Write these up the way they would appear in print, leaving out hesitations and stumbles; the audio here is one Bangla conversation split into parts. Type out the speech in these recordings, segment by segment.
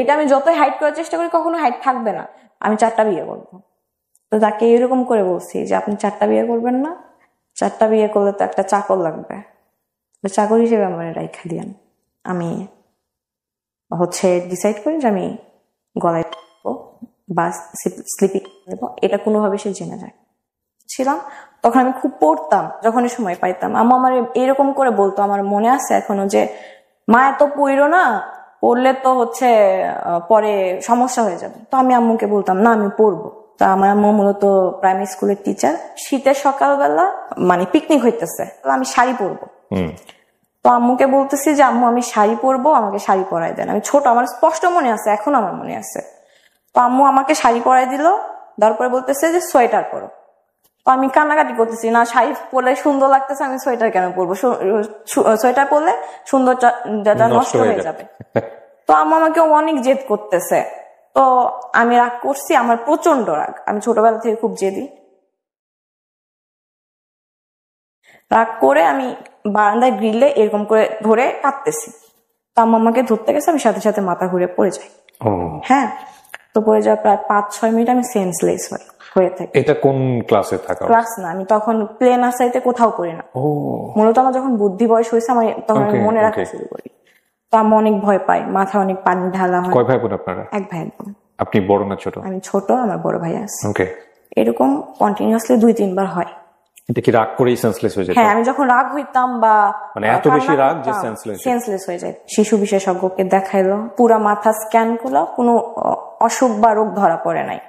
এটা আমি যতই হাইড করার চেষ্টা করি কখনো হাইড থাকবে না, আমি 4টা বিয়ে করবো। তো তাকে এরকম করে বলছি যে আপনি 4টা বিয়ে করবেন না, 4টা বিয়ে করলে তো একটা চাকর লাগবে, চাকর হিসেবে আমার রাইখা দিয়েন। আমি ডিসাইড করি যে আমি গলায় বা স্লিপিং দেবো, এটা কোনোভাবে সে জেনে যায় ছিলাম। তখন আমি খুব পড়তাম, যখনই সময় পাইতাম আম্মু আমার এরকম করে বলতো, আমার মনে আছে এখনো, যে মা এত পড়ো না, পড়লে তো পরে সমস্যা হয়ে যাবে। তো আমি আম্মুকে বলতাম না আমি পড়বো। তা আমার আম্মু মূলত প্রাইমারি স্কুলের টিচার। শীতের সকালবেলা মানে পিকনিক হইতেছে, আমি শাড়ি পরবো। তো আম্মুকে বলতেছি যে আম্মু আমি শাড়ি পরবো, আমাকে শাড়ি পরাই দেন। আমি ছোট, আমার স্পষ্ট মনে আছে, এখন আমার মনে আছে। তো আম্মু আমাকে শাড়ি পরাই দিল, তারপরে বলতেছে যে সোয়েটার পরো। তো আমি কান্নাকাটি করতেছি, না শাড়ি পরলে সুন্দর লাগতেছে, আমি সোয়েটার কেন পরবো, সোয়েটার পরলে সৌন্দর্যটা নষ্ট হয়ে যাবে। তো আম্মু আমাকে অনেক জেদ করতেছে। তো আমি রাগ করছি, আমার প্রচন্ড রাগ, আমি ছোটবেলা থেকে খুব জেদি। রাগ করে আমি বারান্দায় গ্রিলে এরকম করে ধরে কাঁদতেছি। তো আম্মু আমাকে ধরতে গেছে, আমি সাথে সাথে মাথা ঘুরে পড়ে যাই। হ্যাঁ, তো পড়ে যাওয়ার প্রায় 5-6 মিনিট আমি সেন্সলেস হয়ে থাকি। এটা কোন ক্লাসে থাকা? ক্লাস না, আমি তখন প্লে নার্সারিতে কোথাও পড়ি না। মূলত আমার যখন বুদ্ধি বয়স হয়েছে, আমি তখন মনে রাখা শুরু করি। তো আমি অনেক ভয় পাই, মাথা অনেক পানি ঢালা হয়। কয় ভাই বোন আপনারা? 1 ভাই 1 বোন। আপনি বড় না ছোট? আমি ছোট, আমার বড় ভাই আছে। এরকম কন্টিনিউয়াসলি 2-3 বার হয়। এটা কি রাগ করেই সেন্সলেস হয়ে যায়? হ্যাঁ, আমি যখন রাগ হইতাম বা মানে এত বেশি রাগ যে সেন্সলেস হয়ে যায়। শিশু বিশেষজ্ঞকে দেখাইলো, পুরা মাথা স্ক্যান করলো, কোনো অসুখ বা রোগ ধরা পড়ে নাই।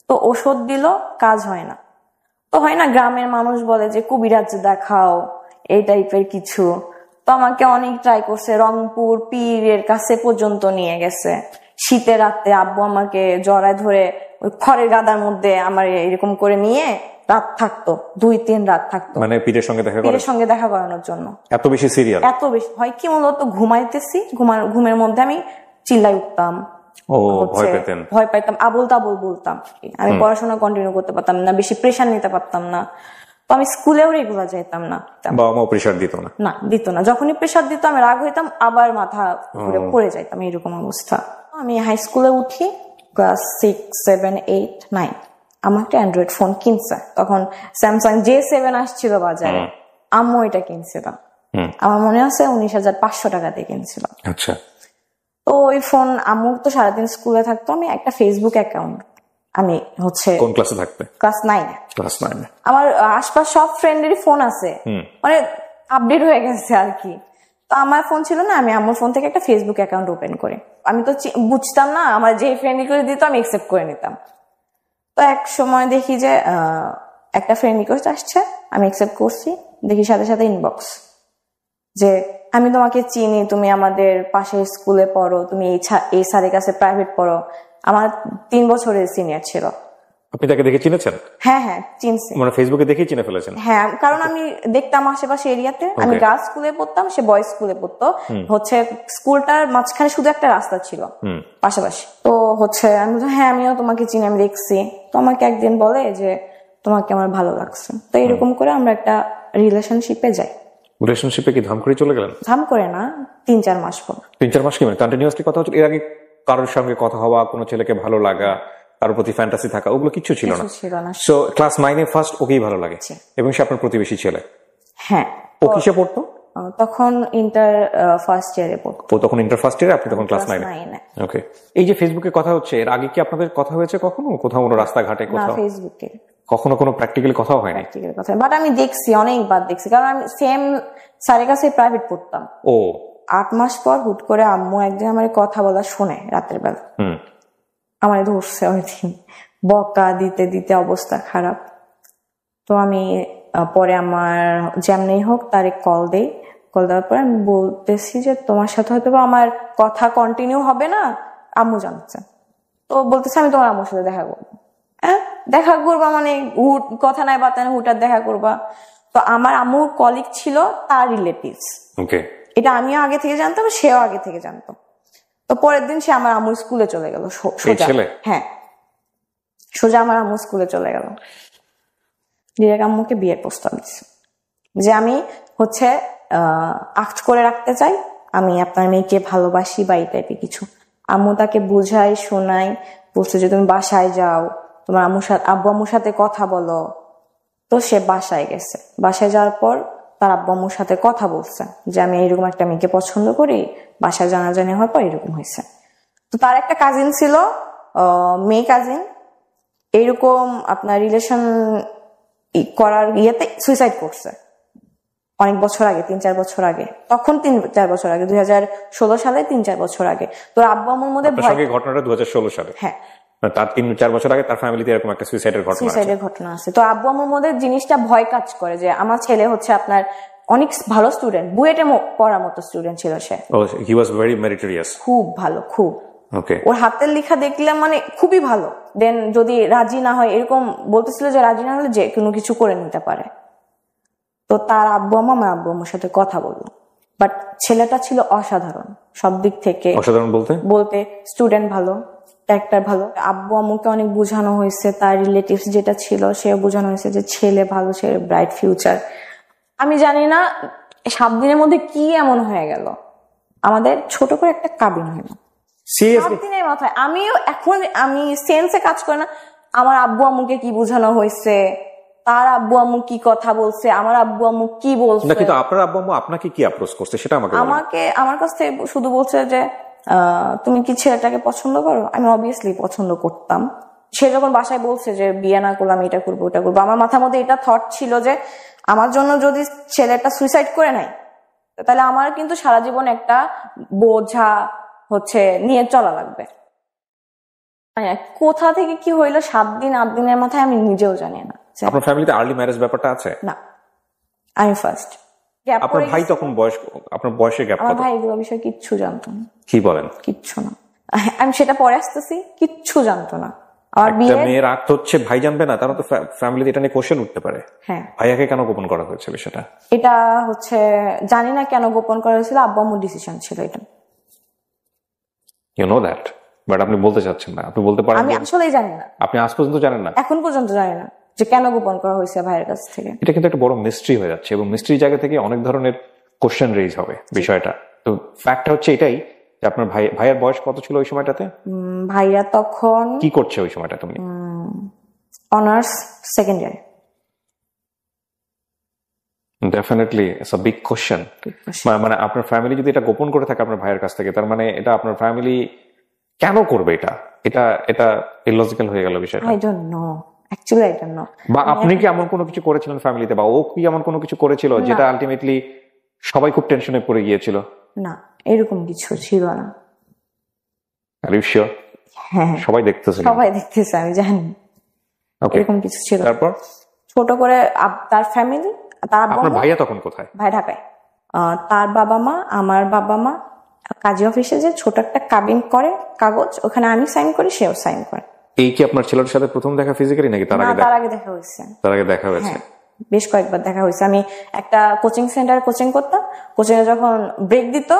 তো ওষুধ দিল, কাজ হয় না। তো হয় না, গ্রামের মানুষ বলে যে কবিরাজ দেখাও, এই টাইপের কিছু। তো আমাকে অনেক ট্রাই করছে, রংপুর পীরের কাছে পর্যন্ত নিয়ে গেছে। শীতের রাতে আব্বু আমাকে জড়ায় ধরে ওই খড়ের গাদার মধ্যে আমার এরকম করে নিয়ে রাত থাকতো, 2-3 রাত থাকতো, মানে পীরের সঙ্গে দেখা করানোর জন্য। এত বেশি সিরিয়াস, এত বেশি হয় কি, মূলত ঘুমাইতেছি, ঘুমের মধ্যে আমি চিল্লাই উঠতাম, ভয় পাইতাম, আবল তাবল বলতাম। আমি পড়াশোনা কন্টিনিউ করতে পারতাম না, বেশি প্রেশার নিতে পারতাম না। তো আমি স্কুলেও রেগুলার যেতাম না। বাবা মা প্রেশার দিত না? না, দিত না। যখনই প্রেশার দিত আমি রাগ হইতাম, আবার মাথা ঘুরে পড়ে যাইতাম, এরকম অবস্থা। আমি হাই স্কুলে উঠি, ক্লাস 6, 7, 8, 9। আমার একটা অ্যান্ড্রয়েড ফোন কিনছে, তখন স্যামসাং J7 আসছিল বাজারে। আম্মু এটা কিনছিলাম, আমার মনে আছে 19,500 টাকা দিয়ে কিনছিলাম। আচ্ছা। তো ওই ফোন, আম্মু তো সারাদিন স্কুলে থাকতো, আমি একটা ফেসবুক অ্যাকাউন্ট, আমি কোন ক্লাসে থাকতে? ক্লাস 9 এ। ক্লাস 9 এ আমার আশপাশ সব ফ্রেন্ডেরই ফোন আছে, মানে আপডেট হয়ে গেছে আর কি। তো আমার ফোন ছিল না, আমি আম্মুর ফোন থেকে একটা ফেসবুক অ্যাকাউন্ট ওপেন করি। আমি তো বুঝতাম না, আমার যে ফ্রেন্ড রিকোয়েস্ট দিত আমি অ্যাকসেপ্ট করে নিতাম। তো এক সময় দেখি যে একটা ফ্রেন্ড রিকোয়েস্ট আসছে, আমি অ্যাকসেপ্ট করছি, দেখি সাথে সাথে ইনবক্স যে আমি তোমাকে চিনি, তুমি আমাদের পাশের স্কুলে পড়ো, তুমি এই স্যারের কাছে প্রাইভেট পড়ো। আমার 3 বছরের সিনিয়র ছিল। আপনি তাকে দেখে চিনেছেন? হ্যাঁ হ্যাঁ, চিনছি। মানে ফেসবুকে দেখেই চিনে ফেলেছেন? হ্যাঁ, কারণ আমি দেখতাম আশেপাশে এরিয়াতে, আমি গার্লস স্কুলে পড়তাম, সে বয়েজ স্কুলে পড়তো। স্কুলটার মাঝখানে শুধু একটা রাস্তা ছিল পাশাপাশি। তো আমি হ্যাঁ আমিও তোমাকে চিনি, আমি দেখছি। তো আমাকে একদিন বলে যে তোমাকে আমার ভালো লাগছে। তো এরকম করে আমরা একটা রিলেশনশিপে যাই। রিলেশনশিপে কি ধাম করে চলে গেলেন? ধাম করে না, 3-4 মাস পর। 3-4 মাস কি মানে কন্টিনিউয়াসলি কথা হচ্ছিল? এর আগে কারোর সঙ্গে কথা হওয়া, কোনো ছেলেকে ভালো লাগা, কারোর প্রতি ফ্যান্টাসি থাকা, ওগুলো কিছু ছিল না? সো ক্লাস 9 এ ফার্স্ট ওকেই ভালো লাগে, এবং সে আপনার প্রতিবেশী ছেলে? হ্যাঁ। ও কিসে পড়তো তখন? ইন্টার ফার্স্ট ইয়ারে পড়তো। ও তখন ইন্টার ফার্স্ট ইয়ারে, আপনি তখন ক্লাস 9 এ। ওকে। এই যে ফেসবুকে কথা হচ্ছে, এর আগে কি আপনাদের কথা হয়েছে কখনো, কোথাও কোনো রাস্তাঘাটে কোথাও? না, ফেসবুকে। কখনো কোনো প্র্যাকটিক্যালি কথাও হয়নি? প্র্যাকটিক্যালি কথা, বাট আমি দেখছি, অনেকবার দেখছি, কারণ আমি সেম স্যারের কাছে প্রাইভেট পড়তাম। 8 মাস পর হুট করে আম্মু একদিন আমার কথা বলা শুনে রাতের বেলা, আমার ধরছে ওই দিন, বকা দিতে দিতে অবস্থা খারাপ। তো আমি পরে আমার যেমনি হোক তারে কল দেই। কল দেওয়ার পরে আমি বলতেছি যে তোমার সাথে হয়তো আমার কথা কন্টিনিউ হবে না, আম্মু জানছে। তো বলতেছে আমি তোমার আম্মুর সাথে দেখা করবো। হ্যাঁ, দেখা করবা মানে হুট, কথা নাই বাতা নাই, হুট আর দেখা করবা। তো আমার আম্মুর কলিগ ছিল তার রিলেটিভস, এটা আমিও আগে থেকে জানতাম, সেও আগে থেকে জানতো। তো পরের দিন সে আমার আম্মুর স্কুলে চলে গেল সোজা। হ্যাঁ, সোজা আমার আম্মু স্কুলে চলে গেল, ডিরেক্ট আম্মুকে বিয়ের প্রস্তাব দিচ্ছে যে আমি আক্ট করে রাখতে চাই, আমি আপনার মেয়েকে ভালোবাসি বা এই টাইপের কিছু। আম্মু তাকে বুঝাই শোনাই, বলছে যে তুমি বাসায় যাও, তোমার আব্বু আম্মুর সাথে কথা বলো। তো সে বাসায় গেছে। বাসায় যাওয়ার পর তার আব্বু আম্মুর সাথে কথা বলছে যে আমি এরকম একটা মেয়েকে পছন্দ করি, বাসায় জানাজানি হওয়ার পর এরকম হয়েছে। তো তার একটা কাজিন ছিল, মেয়ে কাজিন, এইরকম আপনার রিলেশন করার ইয়েতে সুইসাইড করছে অনেক বছর আগে, 3-4 বছর আগে। তখন 3-4 বছর আগে, 2016 সালে, 3-4 বছর আগে। তো আব্বু আম্মুর মধ্যে ঘটনাটা 2016 সালে। হ্যাঁ, তার 3-4 বছর আগে তার ফ্যামিলিতে এরকম একটা সুইসাইডের ঘটনা আছে। তো আব্বু আম্মুর মধ্যে জিনিসটা ভয় কাজ করে যে আমার ছেলে হচ্ছে আপনার অনেক ভালো স্টুডেন্ট, বুয়েটে পড়ার মতো স্টুডেন্ট ছিল সে। হি ওয়াজ ভেরি মেরিটোরিয়াস, খুব ভালো, খুব। ওকে, ওর হাতের লেখা দেখলাম মানে খুবই ভালো। দেন যদি রাজি না হয়, এরকম বলতেছিল যে রাজি না হলে যে কোনো কিছু করে নিতে পারে। তো তার আব্বু আম্মু আমার আব্বু আম্মুর সাথে কথা বললো, বাট ছেলেটা ছিল অসাধারণ সব দিক থেকে। অসাধারণ বলতে স্টুডেন্ট ভালো, ক্যারেক্টার ভালো। আব্বু আম্মুকে অনেক বোঝানো হয়েছে, তার রিলেটিভস যেটা ছিল সে বোঝানো হয়েছে যে ছেলে ভালো, সে ব্রাইট ফিউচার। আমি জানি না 7 দিনের মধ্যে কি এমন হয়ে গেল, আমাদের ছোট করে একটা কাবিন হইল 7 দিনের মাথায়। আমিও এখন আমি সেন্সে কাজ করে না আমার আব্বু আম্মুকে কি বোঝানো হয়েছে, তার আব্বু আম্মু কি কথা বলছে, আমার আব্বু আম্মু কি বলছে। কিন্তু আপনার আব্বু আম্মু আপনাকে কি অ্যাপ্রোচ করছে সেটা আমার কাছ থেকে শুধু বলছে যে তুমি কি ছেলেটাকে পছন্দ করো। আমি অবভিয়াসলি পছন্দ করতাম। সে যখন বাসায় বলছে যে বিয়ে না করলাম, এটা করবো ওটা করবো, আমার মাথার মধ্যে এটা থট ছিল যে আমার জন্য যদি ছেলেটা সুইসাইড করে নাই তাহলে আমার কিন্তু সারা জীবন একটা বোঝা হচ্ছে নিয়ে চলা লাগবে। কোথা থেকে কি হইলো 7 দিন 8 দিনের মাথায় আমি নিজেও জানি না। আপনার ফ্যামিলিতে আর্লি ম্যারেজ ব্যাপারটা আছে? না, আমি ফার্স্ট। আপনার ভাই তখন আপনার বয়সে গ্যাপ? আমার ভাই এগুলো বিষয়ে কিচ্ছু জানতো না। কি বলেন? কিচ্ছু না। আমি সেটা পরে আসতেছি, কিচ্ছু জানতো না। আমার মেয়ের আক্ত হচ্ছে ভাই জানবে না, তারা তো ফ্যামিলিতে এটা নিয়ে কোশ্চেন উঠতে পারে। হ্যাঁ, ভাইয়াকে কেন গোপন করা হয়েছে বিষয়টা? এটা হচ্ছে জানি না কেন গোপন করা হয়েছিল, আব্বু আম্মুর ডিসিশন ছিল এটা। ইউ নো দ্যাট, বাট আপনি বলতে চাচ্ছেন না। আপনি বলতে পারেন আমি আসলেই জানি না। আপনি আজ পর্যন্ত জানেন না? এখন পর্যন্ত জানি না যে কেন গোপন করা হয়েছে ভাইয়ের কাছ থেকে। এটা কিন্তু একটা বড় মিস্ট্রি হয়ে যাচ্ছে, এবং মিস্ট্রি জায়গা থেকে অনেক ধরনের কোশ্চেন রেজ হবে বিষয়টা। তো ফ্যাক্টটা হচ্ছে এটাই যে আপনার ভাইয়ের বয়স কত ছিল ওই সময়টাতে? ভাইয়া তখন কি করছে ওই সময়টা? তুমি honours second year. Definitely it's a big question. মানে আপনার ফ্যামিলি যদি এটা গোপন করে থাকে আপনার ভাইয়ের কাছ থেকে, তার মানে এটা আপনার ফ্যামিলি কেন করবে? এটা ইলজিক্যাল হয়ে গেল বিষয়টা। I don't know, actually I don't know. বা আপনি কি এমন কোনো কিছু করেছিলেন ফ্যামিলিতে, বা ও কি এমন কোনো কিছু করেছিল যেটা আলটিমেটলি সবাই খুব টেনশনে পড়ে গিয়েছিল? না, এরকম কিছু ছিল না। Are you sure? হ্যাঁ, সবাই দেখতেছে, আমি জানি এরকম কিছু ছিল। তারপর ছোট করে তার ফ্যামিলি, তার আপনার ভাইয়া তখন কোথায়? ভাই ঢাকায়। তার বাবা মা, আমার বাবা মা কাজী অফিসে যে ছোট একটা কাবিন করে কাগজ, ওখানে আমি সাইন করি, সেও সাইন করে। এই কি আপনার ছেলের সাথে প্রথম দেখা ফিজিক্যালি নাকি তার আগে দেখা হয়েছে? তার আগে দেখা হয়েছে, বেশ কয়েকবার দেখা হয়েছে। আমি একটা কোচিং সেন্টারে কোচিং করতাম, কোচিং এ যখন ব্রেক দিত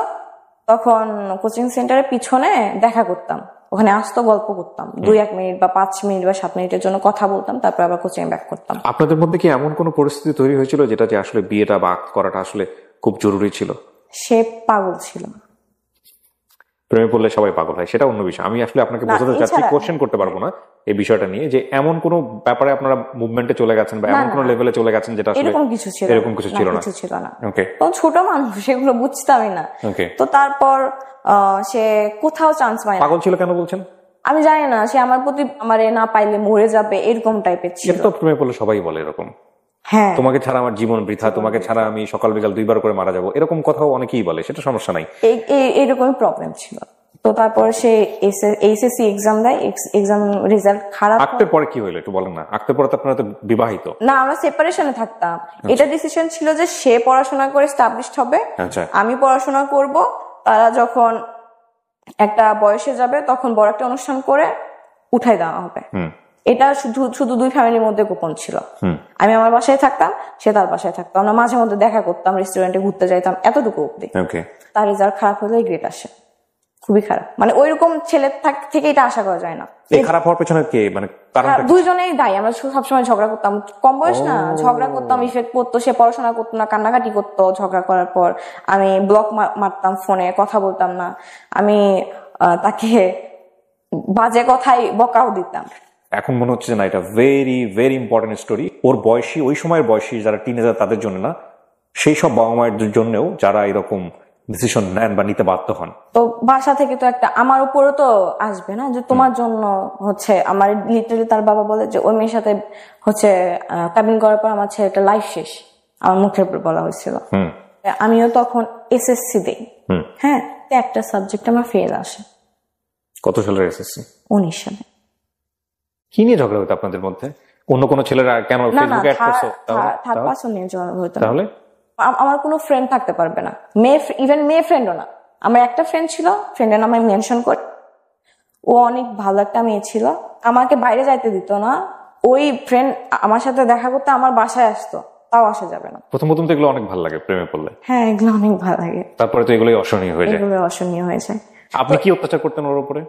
তখন কোচিং সেন্টারের পিছনে দেখা করতাম, ওখানে আসতো, গল্প করতাম 2-1 মিনিট বা 5 মিনিট বা 7 মিনিটের জন্য কথা বলতাম, তারপর আবার কোচিং ব্যাক করতাম। আপনাদের মধ্যে কি এমন কোনো পরিস্থিতি তৈরি হয়েছিল যেটা যে আসলে বিয়েটা বা আক্ত করাটা আসলে খুব জরুরি ছিল? সে পাগল ছিল। প্রেমে পড়লে সবাই পাগল হয়, সেটা অন্য বিষয়। আমি আসলে আপনাকে বোঝাতে চাচ্ছি, কোশ্চেন করতে পারবো না এই বিষয়টা নিয়ে, যে এমন কোন ব্যাপারে আপনারা মুভমেন্টে চলে গেছেন বা এমন কোন লেভেলে চলে গেছেন যেটা আসলে এরকম কিছু ছিল না। ওকে, তো ছোট মানুষ, সেগুলো বুঝতামই না। তো তারপর সে কোথাও চান্স পায় না। পাগল ছিল কেন বলছেন? আমি জানি না, সে আমার প্রতি আমারে না পাইলে মরে যাবে এরকম টাইপের ছিল। তো প্রেমে পড়লে সবাই বলে এরকম, হ্যাঁ, তোমাকে ছাড়া আমার জীবন বৃথা, তোমাকে ছাড়া আমি সকাল বিকাল 2 বার করে মারা যাবো, এরকম কথাও অনেকেই বলে, সেটা সমস্যা নাই। এইরকমই প্রবলেম ছিল। তো তারপর সে এইচএসসি এক্সাম দেয়, এক্সাম রেজাল্ট খারাপ। আক্তের পরে কি হইলো একটু বলেন না? আক্তের পরে তো আপনারা তো বিবাহিত? না, আমরা সেপারেশনে থাকতাম। এটা ডিসিশন ছিল যে সে পড়াশোনা করে এস্টাবলিশড হবে, আমি পড়াশোনা করব। তারা যখন একটা বয়সে যাবে তখন বড় একটা অনুষ্ঠান করে উঠাই দেওয়া হবে। এটা শুধু 2 ফ্যামিলির মধ্যে গোপন ছিল। আমি আমার বাসায় থাকতাম, সে তার বাসায় থাকতাম, আমরা মাঝে মধ্যে দেখা করতাম, রেস্টুরেন্টে ঘুরতে যাইতাম, এতটুকু অব্দি। তার রেজাল্ট খারাপ হলে গ্রেড আসে, খুবই খারাপ। মানে ওইরকম ছেলে থেকে এটা আশা করা যায় না। খারাপ হওয়ার পেছনে কে, মানে দুইজনেই দায়ী। আমরা সবসময় ঝগড়া করতাম, কম বয়স না, ঝগড়া করতাম, ইফেক্ট পড়তো। সে পড়াশোনা করতো না, কান্নাকাটি করতো ঝগড়া করার পর। আমি ব্লক মারতাম ফোনে, কথা বলতাম না। আমি তাকে বাজে কথাই বকাও দিতাম। এখন মনে হচ্ছে না এটা ভেরি ভেরি ইম্পর্টেন্ট স্টোরি। ওর বয়সী, ওই সময়ের বয়সী যারা টিনেজার তাদের জন্য না, সেই সব বাবা মায়ের জন্যও যারা এরকম ডিসিশন নেন বা নিতে বাধ্য হন। তো বাসা থেকে তো একটা আমার উপরও তো আসবে না যে তোমার জন্য হচ্ছে আমার লিটারালি তার বাবা বলে যে ওই মেয়ের সাথে হচ্ছে কাবিন করার পর আমার ছেলেটা লাইফ শেষ, আমার মুখের উপর বলা হয়েছিল। আমিও তখন এসএসসি দেই, হ্যাঁ, একটা সাবজেক্ট আমার ফেল আসে। কত সালের এসএসসি? 19 সালে। কি নিয়ে ঝগড়া হতো আপনাদের মধ্যে? অন্য কোনো ছেলেরা কেন ফেসবুকে অ্যাড করছো? থার্ড পারসন নিয়ে ঝগড়া হতো। তাহলে আমার কোনো ফ্রেন্ড থাকতে পারবে না, মেয়ে, ইভেন মেয়ে ফ্রেন্ডও না। আমার একটা ফ্রেন্ড ছিল, ফ্রেন্ডের নাম আমি মেনশন করি। ও অনেক ভালো একটা মেয়ে ছিল, আমাকে বাইরে যাইতে দিত না। ওই ফ্রেন্ড আমার সাথে দেখা করতে আমার বাসায় আসতো, তাও আসা যাবে না। প্রথম প্রথম তো এগুলো অনেক ভালো লাগে প্রেমে পড়লে। হ্যাঁ, এগুলো অনেক ভালো লাগে। তারপরে তো এগুলোই অসহনীয় হয়ে যায়। এগুলো অসহনীয় হয়ে যায়। আপনি কি অত্যাচার করতেন ওর উপরে?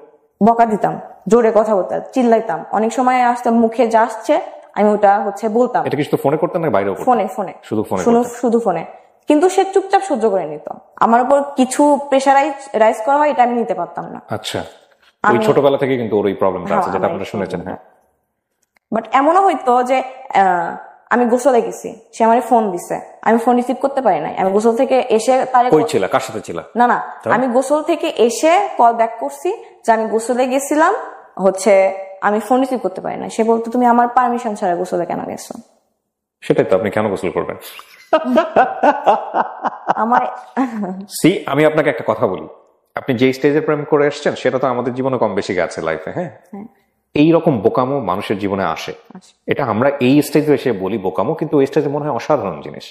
বকা দিতাম, জোরে কথা বলতাম, চিল্লাইতাম। অনেক সময় আসতাম, মুখে যা আসছে আমি ওটা হচ্ছে বলতাম। এটা কি শুধু ফোনে করতেন না বাইরেও? ফোনে, শুধু ফোনে। কিন্তু সে চুপচাপ সহ্য করে নিত। আমার উপর কিছু প্রেশারাইজ করা হয়, এটা আমি নিতে পারতাম না। আচ্ছা, ওই ছোটবেলা থেকে কিন্তু ওর এই প্রবলেমটা আছে, যেটা আপনারা শুনেছেন। হ্যাঁ, বাট এমনও হইতো যে আমি গোসলে গেছি, সে আমার ফোন দিছে, আমি ফোন রিসিভ করতে পারি নাই। আমি গোসল থেকে এসে তারে কই ছিল, কার সাথে ছিল? না, আমি গোসল থেকে এসে কল ব্যাক করছি যে আমি গোসলে গেছিলাম, হচ্ছে আমি ফোন রিসিভ করতে পারি না। সে বলতো তুমি আমার পারমিশন ছাড়া গোসলে কেন গেছো? সেটাই তো, আপনি কেন গোসল করবেন? আমি আপনাকে একটা কথা বলি, আপনি যে স্টেজে প্রেম করে এসছেন সেটা তো আমাদের জীবনে কম বেশি গেছে লাইফে। হ্যাঁ, এইরকম বোকামো মানুষের জীবনে আসে। এটা আমরা এই স্টেজে এসে বলি বোকামো, কিন্তু ওই স্টেজে মনে হয় অসাধারণ জিনিস।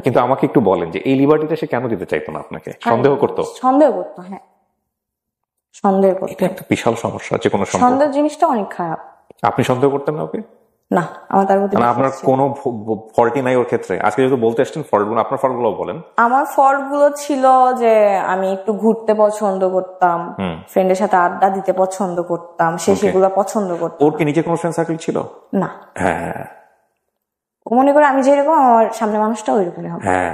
কিন্তু আমাকে একটু বলেন যে এই লিবার্টিটা সে কেন দিতে চাইতো না আপনাকে? সন্দেহ করতো? হ্যাঁ, সন্দেহ করতো। এটা একটা বিশাল সমস্যা, যে কোনো সন্দেহ জিনিসটা অনেক খারাপ। আপনি সন্দেহ করতেন না ওকে? না, আমার তার প্রতি আপনার কোনো ফল্টই নাই ওর ক্ষেত্রে? আজকে যেহেতু বলতে আসছেন ফল্টগুলো, আপনার ফল্টগুলো বলেন। আমার ফল্ট গুলো ছিল যে আমি একটু ঘুরতে পছন্দ করতাম, ফ্রেন্ডের সাথে আড্ডা দিতে পছন্দ করতাম, সে সেগুলো পছন্দ করতাম। ওর কি নিজে কোনো ফ্রেন্ড সার্কেল ছিল? না। হ্যাঁ, ও মনে করে আমি যেরকম আমার সামনে মানুষটা ওইরকমই হবে। হ্যাঁ,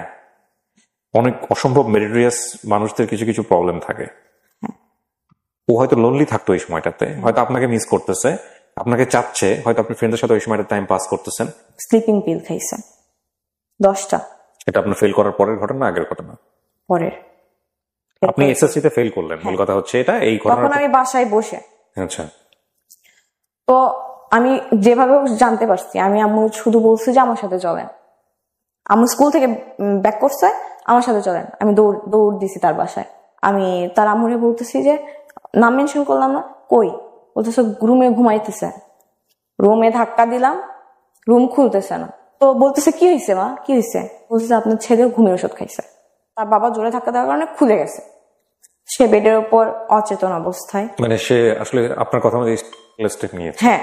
অনেক অসম্ভব মেরিটোরিয়াস মানুষদের কিছু কিছু প্রবলেম থাকে। ও হয়তো লোনলি থাকতো এই সময়টাতে, হয়তো আপনাকে মিস করতেছে, আপনাকে চাচ্ছে, হয়তো আপনি ফ্রেন্ডের সাথে ওই সময়টা টাইম পাস করতেছেন। স্লিপিং পিল খাইছে 10টা। এটা আপনার ফেল করার পরের ঘটনা, আগের ঘটনা? পরের। আপনি এসএসসি তে ফেল করলেন, মূল কথা হচ্ছে এটা। এই ঘটনা তখন আমি বাসায় বসে, আচ্ছা, তো আমি যেভাবে জানতে পারছি, আমি আম্মু শুধু বলছি যে আমার সাথে চলেন। আম্মু স্কুল থেকে ব্যাক করছে, আমার সাথে চলেন। আমি দৌড় দিছি তার বাসায়। আমি তার আম্মুরে বলতেছি যে নাম মেনশন করলাম না, কই? বলতেছে রুমে ঘুমাইতেছে। রুমে ধাক্কা দিলাম, রুম খুলতেছে না। তো বলতেছে কি হয়েছে মা, কি হয়েছে? বলতেছে আপনার ছেলে ঘুমের ওষুধ খাইছে। তার বাবা জোরে ধাক্কা দেওয়ার কারণে খুলে গেছে। সে বেডের উপর অচেতন অবস্থায়। মানে সে আসলে আপনার কথা মতো স্টেপ নিয়েছে? হ্যাঁ,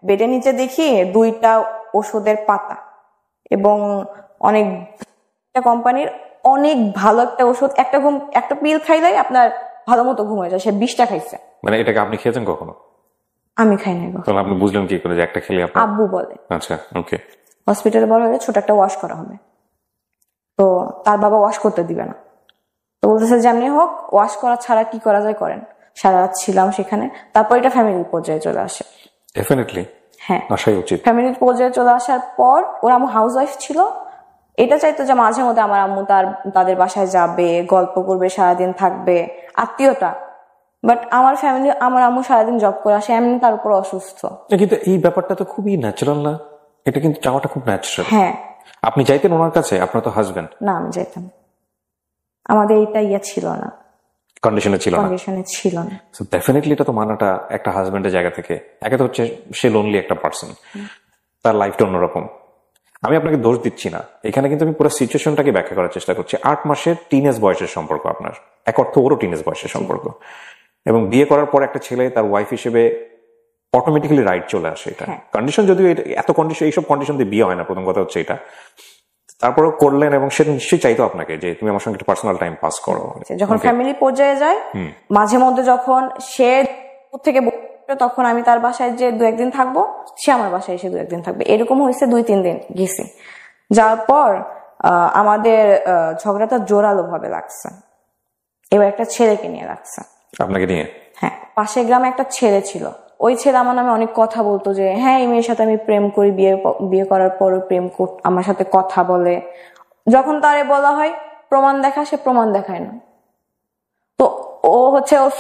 বেডের নিচে দেখি 2টা ওষুধের পাতা এবং অনেক কোম্পানির অনেক ভালো একটা ওষুধ। একটা পিল খাইলেই আপনার ভালো মতো ঘুম হয়ে যায়। সে 20টা খাইছে। মানে এটাকে আপনি খেয়েছেন কখনো? আমি খাই নাই। তাহলে আপনি বুঝলেন কি করে যে একটা খেলে আপনার? আব্বু বলে। আচ্ছা, ওকে। হসপিটালে বলা হলে ছোট একটা ওয়াশ করা হবে, তো তার বাবা ওয়াশ করতে দিবে না। তো বলতেছে যেমনি হোক ওয়াশ করা ছাড়া কি করা যায় করেন। সারা রাত ছিলাম সেখানে। তারপর এটা ফ্যামিলির পর্যায়ে চলে আসে। ডেফিনেটলি, হ্যাঁ, আসাই উচিত। ফ্যামিলির পর্যায়ে চলে আসার পর ওর আম্মু হাউস ওয়াইফ ছিল। এটা চাইতো যে মাঝে মধ্যে আমার আম্মু তাদের বাসায় যাবে, গল্প করবে, সারাদিন থাকবে, আত্মীয়তা। বাট আমার আম্মু সারাদিন জব করে আসে, এমনি তার উপর অসুস্থ। কিন্তু এই ব্যাপারটা তো খুবই ন্যাচারাল না? এটা কিন্তু চাওয়াটা খুব ন্যাচারাল। হ্যাঁ, আপনি চাইতেন ওনার কাছে? আপনার তো হাজবেন্ড। না, আমি চাইতাম। আমাদের এটা ছিল না, কন্ডিশনে ছিল না। সো ডেফিনেটলি এটা তো মানাটা একটা হাজবেন্ডের জায়গা থেকে। একে তো হচ্ছে সে লোনলি একটা পার্সন, তার লাইফটা অন্যরকম। আমি আপনাকে দোষ দিচ্ছি না এখানে, কিন্তু আমি পুরো সিচুয়েশনটাকে ব্যাখ্যা করার চেষ্টা করছি। 8 মাসের টিনেজ বয়সের সম্পর্ক আপনার, এক অর্থ ওরও টিনেজ বয়সের সম্পর্ক, এবং বিয়ে করার পর একটা ছেলে তার ওয়াইফ হিসেবে অটোমেটিক্যালি রাইট চলে আসে। এটা কন্ডিশন, যদিও এত কন্ডিশন, এইসব কন্ডিশন দিয়ে বিয়ে হয় না, প্রথম কথা হচ্ছে এটা। তারপরেও করলেন, এবং সে নিশ্চয়ই চাইতো আপনাকে যে তুমি আমার সঙ্গে একটু পার্সোনাল টাইম পাস করো। যখন ফ্যামিলি পর্যায়ে যায়, মাঝে মধ্যে যখন সে থেকে তখন আমি তার বাসায় যে 2-1 দিন থাকবো, সে আমার বাসায় এসে 2-1 দিন থাকবে। এরকম হয়েছে 2-3 দিন গেছি। যাওয়ার পর আমাদের ঝগড়াটা জোরালো ভাবে লাগছে। এবার একটা ছেলেকে নিয়ে লাগছে। আপনাকে নিয়ে? হ্যাঁ, পাশের গ্রামে একটা ছেলে ছিল, ওই ছেলে আমার নামে অনেক কথা বলতো যে হ্যাঁ এই মেয়ের সাথে আমি প্রেম করি, বিয়ে করার পরও আমার সাথে কথা বলে। যখন তারে বলা হয় প্রমাণ দেখা, সে প্রমাণ দেখায় না। তো ও হচ্ছে ওর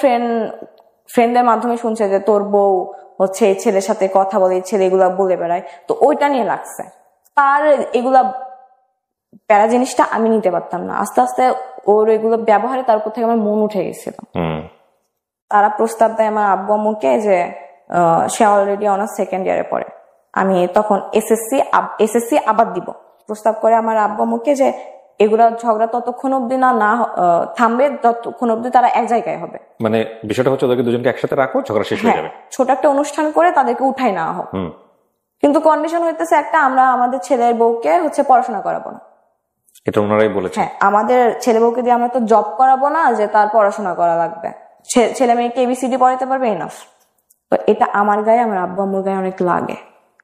ফ্রেন্ডদের মাধ্যমে শুনছে যে তোর বউ হচ্ছে এই ছেলের সাথে কথা বলে, এই ছেলে এগুলা বলে বেড়ায়। তো ওইটা নিয়ে লাগছে তার। এগুলা প্যারা জিনিসটা আমি নিতে পারতাম না। আস্তে আস্তে ওর এগুলো ব্যবহারে তার উপর থেকে আমার মন উঠে গেছিল। তারা প্রস্তাব দেয় আমার আব্বু আম্মুকে যে সে অলরেডি অনার্স সেকেন্ড ইয়ারে পড়ে, আমি তখন এসএসসি আবার দিব। প্রস্তাব করে আমার আব্বু আম্মুকে যে এগুলা ঝগড়া ততক্ষণ অব্দি না থামবে ততক্ষণ অব্দি তারা এক জায়গায় হবে। মানে বিষয়টা হচ্ছে ওদেরকে দুজনকে একসাথে রাখো, ঝগড়া শেষ হয়ে যাবে। ছোট একটা অনুষ্ঠান করে তাদেরকে উঠাই না হোক, কিন্তু কন্ডিশন হইতেছে একটা, আমরা আমাদের ছেলের বউকে হচ্ছে পড়াশোনা করাবো না। এটা ওনারাই বলেছে। হ্যাঁ, আমাদের ছেলে বউকে দিয়ে আমরা তো জব করাবো না যে তার পড়াশোনা করা লাগবে। ছেলে মেয়েকে এবিসিডি পড়াতে পারবে এনাফ। তো এটা আমার গায়ে, আমার আব্বু আম্মুর গায়ে অনেক লাগে।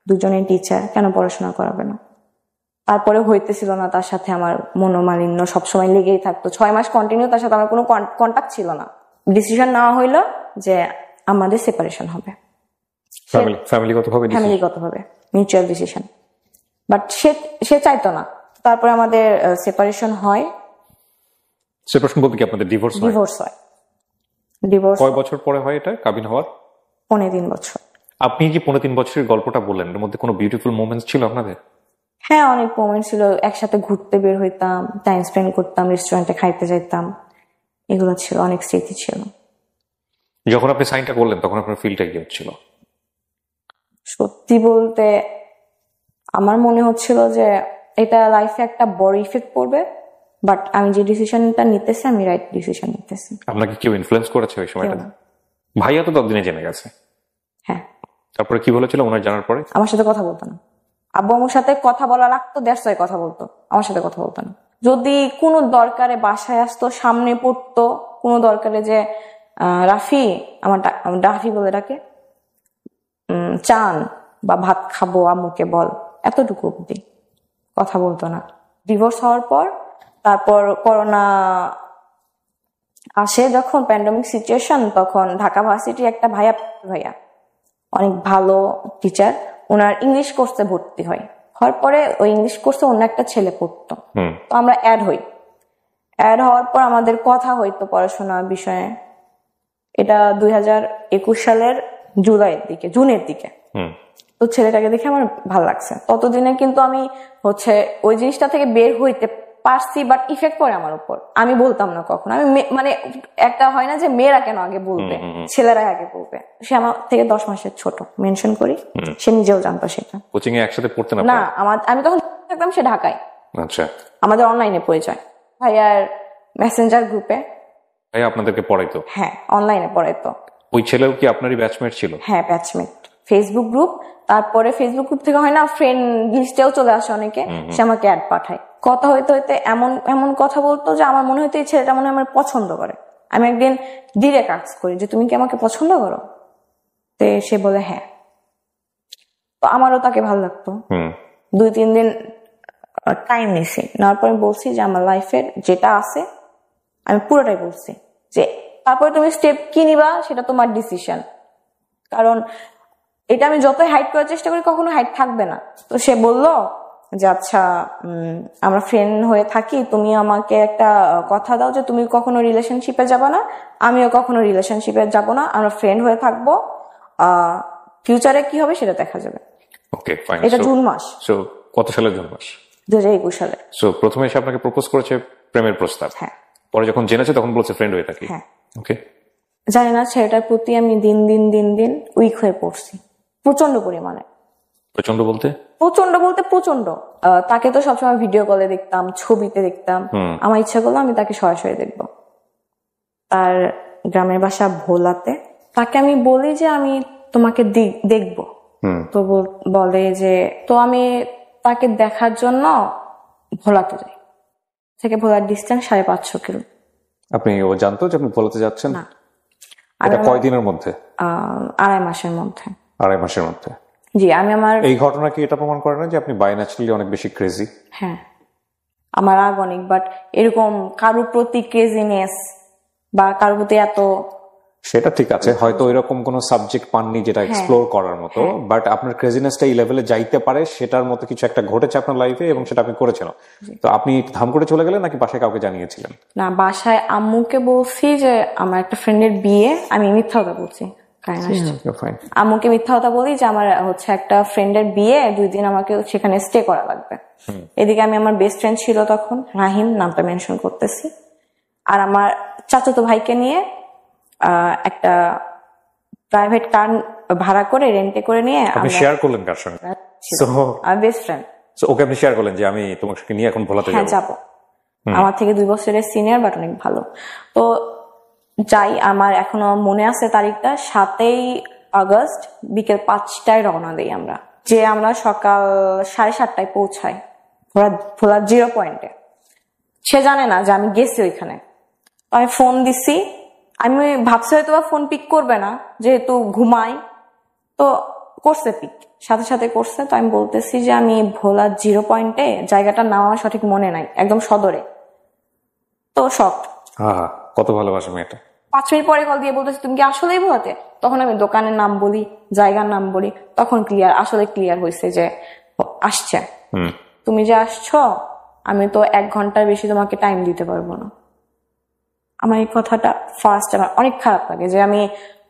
দুজনের টিচার, কেন পড়াশোনা করাবে না? তারপরে হইতেছিল না তার সাথে আমার মনোমালিন্য সবসময় লেগেই থাকতো। 6 মাস কন্টিনিউ তার সাথে আমার কোনো কন্টাক্ট ছিল না। ডিসিশন নেওয়া হইলো যে আমাদের সেপারেশন হবে, ফ্যামিলিগতভাবে মিউচুয়াল ডিসিশন। বাট সে চাইতো না। তারপরে আমাদের সেপারেশন হয়। সেপারেশন বলতে কি আপনাদের ডিভোর্স হয়? ডিভোর্স কয় বছর পরে হয় এটা, কাবিন হওয়ার? 3.5 বছর। আপনি যে 3.5 বছরের গল্পটা বললেন, এর মধ্যে কোনো বিউটিফুল মোমেন্টস ছিল আপনাদের? হ্যাঁ, অনেক মোমেন্ট ছিল। একসাথে ঘুরতে বের হইতাম, টাইম স্পেন্ড করতাম, রেস্টুরেন্টে খাইতে যাইতাম, এগুলো ছিল, অনেক স্মৃতি ছিল। যখন আপনি সাইনটা করলেন তখন আপনার ফিলটা কি হচ্ছিল? সত্যি বলতে আমার মনে হচ্ছিল যে এটা লাইফে একটা বড় ইফেক্ট পড়বে, বাট আমি যে ডিসিশনটা নিতেছি আমি রাইট ডিসিশন নিতেছি। আপনাকে কেউ ইনফ্লুয়েন্স করেছে ওই সময়টা? ভাইয়া তো ততদিনে জেনে গেছে। হ্যাঁ। তারপরে কি বলেছিল ওনার জানার পরে? আমার সাথে কথা বলতো না। আব্বু আম্মুর সাথে কথা বলা লাগতো, দ্যাটস ওয়াই কথা বলতো, আমার সাথে কথা বলতো না। যদি কোনো দরকারে বাসায় আসতো, সামনে পড়তো, কোনো দরকারে যে রাফি, আমার রাফি বলে ডাকে, চান বা ভাত খাবো আম্মুকে বল, এতটুকু অব্দি, কথা বলতো না। ডিভোর্স হওয়ার পর তারপর করোনা আসে, যখন প্যান্ডেমিক সিচুয়েশন, তখন ঢাকা ভার্সিটির একটা ভাইয়া অনেক ভালো টিচার, ওনার ইংলিশ কোর্সে ভর্তি হয়। হওয়ার পরে ওই ইংলিশ কোর্সে অন্য একটা ছেলে পড়তো, তো আমরা অ্যাড হওয়ার পর আমাদের কথা হইতো পড়াশোনার বিষয়ে। এটা 2021 সালের জুনের দিকে। তো ছেলেটাকে দেখে আমার ভালো লাগছে। ততদিনে কিন্তু আমি হচ্ছে ওই জিনিসটা থেকে বের হইতে পারছি, বাট ইফেক্ট করে আমার উপর। আমি বলতাম না কখনো। আমি মানে একটা হয় না যে মেয়েরা কেন আগে বলবে, ছেলেরাই আগে বলবে। সে আমার থেকে 10 মাসের ছোট, মেনশন করি, সে নিজেও জানতো সেটা। কোচিং এ একসাথে পড়তে না? আমি তখন থাকতাম, সে ঢাকায়। আচ্ছা। আমাদের অনলাইনে পরিচয়, ভাইয়ার মেসেঞ্জার গ্রুপে। ভাইয়া আপনাদেরকে পড়াইতো? হ্যাঁ, অনলাইনে পড়াইতো। ওই ছেলেও কি আপনারই ব্যাচমেট ছিল? হ্যাঁ, ব্যাচমেট। ফেসবুক গ্রুপ, তারপরে ফেসবুক গ্রুপ থেকে হয় না ফ্রেন্ড লিস্টেও চলে আসে অনেকে, সে আমাকে অ্যাড পাঠায়। কথা হইতে হইতে এমন কথা বলতো যে আমার মনে হইতো এই ছেলেটা মনে হয় আমার পছন্দ করে। আমি একদিন ডিরেক্ট আস্ক করি যে তুমি কি আমাকে পছন্দ করো? তো সে বলে হ্যাঁ। তো আমারও তাকে ভালো লাগতো। 2-3 দিন টাইম নিছি, নেওয়ার পরে বলছি যে আমার লাইফের যেটা আছে আমি পুরোটাই বলছি, যে তারপরে তুমি স্টেপ কি নিবা সেটা তোমার ডিসিশন। কারণ এটা আমি যতই হাইড করার চেষ্টা করি কখনো হাইড থাকবে না। তো সে বলল যে আচ্ছা আমরা ফ্রেন্ড হয়ে থাকি, তুমি আমাকে একটা কথা দাও যে তুমি কখনো রিলেশনশিপে যাবো না, আমিও কখনো রিলেশনশিপে যাব না, আমরা ফ্রেন্ড হয়ে থাকবো, ফিউচারে কি হবে সেটা দেখা যাবে। ওকে, ফাইন। এটা জুন মাস। সো কত সালের জুন মাস? 2021 সালে। সো প্রথমে এসে আপনাকে প্রপোজ করেছে প্রেমের প্রস্তাব। হ্যাঁ। পরে যখন জেনেছে তখন বলছে ফ্রেন্ড হয়ে থাকি। হ্যাঁ। ওকে। জানি না, ছেলেটার প্রতি আমি দিন দিন উইক হয়ে পড়ছি প্রচন্ড পরিমাণে। প্রচন্ড বলতে প্রচন্ড। তাকে তো সবসময় ভিডিও কলে দেখতাম, ছবিতে দেখতাম। আমার ইচ্ছা করলো আমি তাকে সরাসরি দেখবো। তার গ্রামের বাসা ভোলাতে। তাকে আমি বলি যে আমি তোমাকে দেখবো, তো বলে যে তো আমি তাকে দেখার জন্য ভোলাতে যাই। থেকে ভোলার ডিস্টেন্স 550 কিলো। আপনি ও জানতো যে আপনি ভোলাতে যাচ্ছেন? না। এটা কয়দিনের মধ্যে? 2.5 মাসের মধ্যে। 2.5 মাসের মধ্যে? জি। এই ঘটনা কি এটা প্রমাণ করে না যে আপনি বাই ন্যাচারালি অনেক বেশি ক্রেজি? হ্যাঁ, আমার রাগ অনেক, বাট এরকম কারোর প্রতি ক্রেজিনেস বা কারোর প্রতি এত সেটা ঠিক আছে, হয়তো এরকম কোনো সাবজেক্ট পাননি যেটা এক্সপ্লোর করার মতো, বাট আপনার ক্রেজিনেসটা এই লেভেলে যাইতে পারে সেটার মতো কিছু একটা ঘটেছে আপনার লাইফে এবং সেটা আপনি করেছেন। তো আপনি ধাম করে চলে গেলেন নাকি বাসায় কাউকে জানিয়েছিলেন? না, বাসায় আম্মুকে বলছি যে আমার একটা ফ্রেন্ডের বিয়ে, আমি মিথ্যা কথা বলছি, আম্মুকে মিথ্যা কথা বলি যে আমার হচ্ছে একটা ফ্রেন্ডের বিয়ে, 2 দিন আমাকে সেখানে স্টে করা লাগবে। এদিকে আমি আমার বেস্ট ফ্রেন্ড ছিল তখন, রাহিম, নামটা মেনশন করতেছি, আর আমার চাচাতো ভাইকে নিয়ে একটা প্রাইভেট কার ভাড়া করে রেন্টে করে নিয়ে আপনি শেয়ার করলেন কার সঙ্গে? আমার বেস্ট ফ্রেন্ড। ওকে আপনি শেয়ার করলেন যে আমি তোমাকে নিয়ে এখন ভোলাতে হ্যাঁ যাবো, আমার থেকে 2 বছরের সিনিয়র, বাট অনেক ভালো। তো যাই, আমার এখনো মনে আছে তারিখটা, 7ই আগস্ট বিকেল 5টায় রওনা দিই আমরা, যে আমরা সকাল 7:30টায় পৌঁছাই ভোলার 0 পয়েন্টে। সে জানে না যে আমি গেছি ওইখানে। আমি ফোন দিছি, আমি ভাবছি হয়তো ফোন পিক করবে না যেহেতু ঘুমাই, তো করছে পিক, সাথে সাথে করছে। তো আমি বলতেছি যে আমি ভোলার 0 পয়েন্টে, জায়গাটার নাম আমার সঠিক মনে নাই, একদম সদরে। তো শক, কত ভালোবাসা মেয়েটা। 5 মিনিট পরে কল দিয়ে বলতেছি তুমি কি আসলেই ভোলাতে? তখন আমি দোকানের নাম বলি, জায়গার নাম বলি, তখন আসলে ক্লিয়ার হয়েছে যে আসছে। তুমি যে আসছো, আমি তো 1 ঘন্টার বেশি তোমাকে টাইম দিতে পারবো না। আমার এই কথাটা ফার্স্ট আমার অনেক খারাপ লাগে যে আমি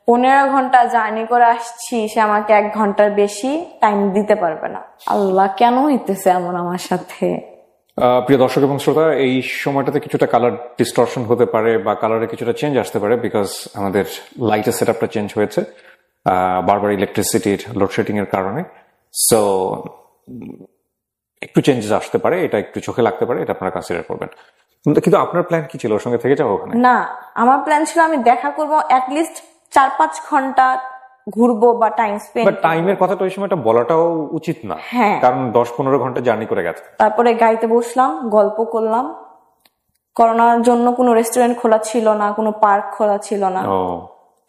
15 ঘন্টা জার্নি করে আসছি, সে আমাকে 1 ঘন্টার বেশি টাইম দিতে পারবে না। আল্লাহ, কেন হইতেছে এমন আমার সাথে? প্রিয় দর্শক এবং শ্রোতা, এই সময়টাতে কিছুটা কালার ডিস্টরশন হতে পারে বা কালারে কিছুটা চেঞ্জ আসতে পারে, বিকজ আমাদের লাইটের সেটআপটা চেঞ্জ হয়েছে বারবার ইলেকট্রিসিটির লোডশেডিং এর কারণে। সো একটু চেঞ্জেস আসতে পারে, এটা একটু চোখে লাগতে পারে, এটা আপনারা কনসিডার করবেন। কিন্তু আপনার প্ল্যান কি ছিল? ওর সঙ্গে থেকে যাবো ওখানে? না, আমার প্ল্যান ছিল আমি দেখা করবো, অ্যাটলিস্ট 4-5 ঘন্টা ঘুরবো বা টাইম স্পেন্ড। বাট টাইমের কথাটা ওই সময়টা বলাটাও উচিত না, কারণ 10-15 ঘন্টা জার্নি করে গেছে। তারপরে গাড়িতে বসলাম, গল্প করলাম। করোনার জন্য কোনো রেস্টুরেন্ট খোলা ছিল না, কোনো পার্ক খোলা ছিল না।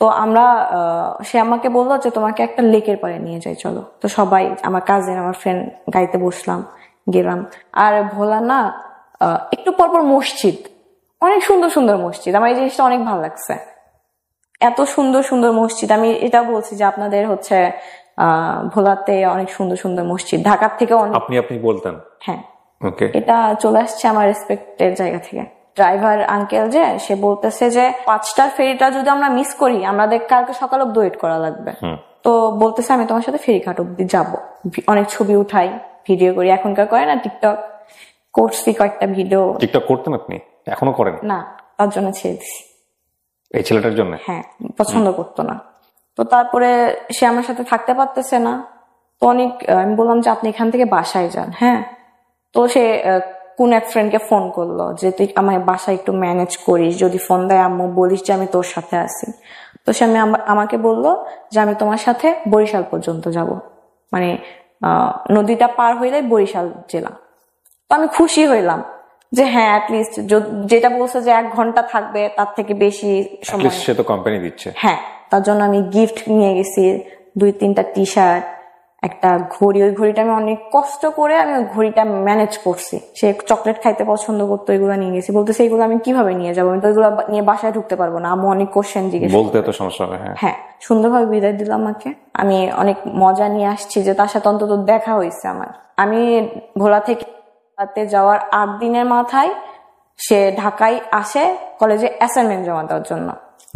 তো আমরা সে আমাকে বললো যে তোমাকে একটা লেকের পাড়ে নিয়ে যাই, চলো। তো সবাই, আমার কাজিন, আমার ফ্রেন্ড, গাড়িতে বসলাম, গেলাম। আর ভোলা না, একটু পরপর মসজিদ, অনেক সুন্দর সুন্দর মসজিদ। আমার এই জিনিসটা অনেক ভালো লাগছে, এত সুন্দর সুন্দর মসজিদ। আমি এটা বলছি যে আপনাদের হচ্ছে ভোলাতে অনেক সুন্দর সুন্দর মসজিদ, ঢাকার থেকে অনেক। আপনি বলতেন? হ্যাঁ, এটা চলে আসছে আমার রেসপেক্টের জায়গা থেকে। ড্রাইভার আঙ্কেল যে, সে বলতেছে যে 5টার ফেরিটা যদি আমরা মিস করি, আমাদের কালকে সকাল অব্দি ওয়েট করা লাগবে। তো বলতেছে আমি তোমার সাথে ফেরি ঘাট অব্দি যাবো, অনেক ছবি উঠাই, ভিডিও করি। এখনকার করে না টিকটক, করছি কয়েকটা ভিডিও। টিকটক করতেন আপনি? এখনো করেন? না, তার জন্য ছেড়ে দিছি। এই ছেলেটার জন্য? হ্যাঁ, পছন্দ করতো না। তো তারপরে সে আমার সাথে থাকতে পারতেছে না, তো অনেক আমি বললাম যে আপনি এখান থেকে বাসায় যান। হ্যাঁ, তো সে কোন এক ফ্রেন্ডকে ফোন করলো যে তুই আমার বাসায় একটু ম্যানেজ করিস, যদি ফোন দেয় আম্মু বলিস যে আমি তোর সাথে আছি। তো সে আমাকে বললো যে আমি তোমার সাথে বরিশাল পর্যন্ত যাব, মানে নদীটা পার হইলে বরিশাল জেলা। তো আমি খুশি হইলাম যে হ্যাঁ, অ্যাটলিস্ট যেটা বলছে যে 1 ঘন্টা থাকবে, তার থেকে বেশি সময় সে তো কোম্পানি দিচ্ছে। হ্যাঁ, তার জন্য আমি গিফট নিয়ে গেছি, 2-3টা টি-শার্ট, একটা ঘড়ি। ওই ঘড়িটা আমি অনেক কষ্ট করে আমি ওই ঘড়িটা ম্যানেজ করছি। সে চকলেট খাইতে পছন্দ করতো, এগুলো নিয়ে গেছি। বলতেছে এগুলো আমি কিভাবে নিয়ে যাবো, আমি তো এগুলো নিয়ে বাসায় ঢুকতে পারবো না। আমি অনেক কোশ্চেন জিজ্ঞেস, বলতে তো সমস্যা হবে। হ্যাঁ, সুন্দরভাবে বিদায় দিল আমাকে। আমি অনেক মজা নিয়ে আসছি যে তার সাথে অন্তত দেখা হয়েছে আমার। আমি ভোলা থেকে যাওয়ার 8 দিনের মাথায় সে ঢাকায় আসে কলেজে অ্যাসাইনমেন্ট জমা দেওয়ার জন্য।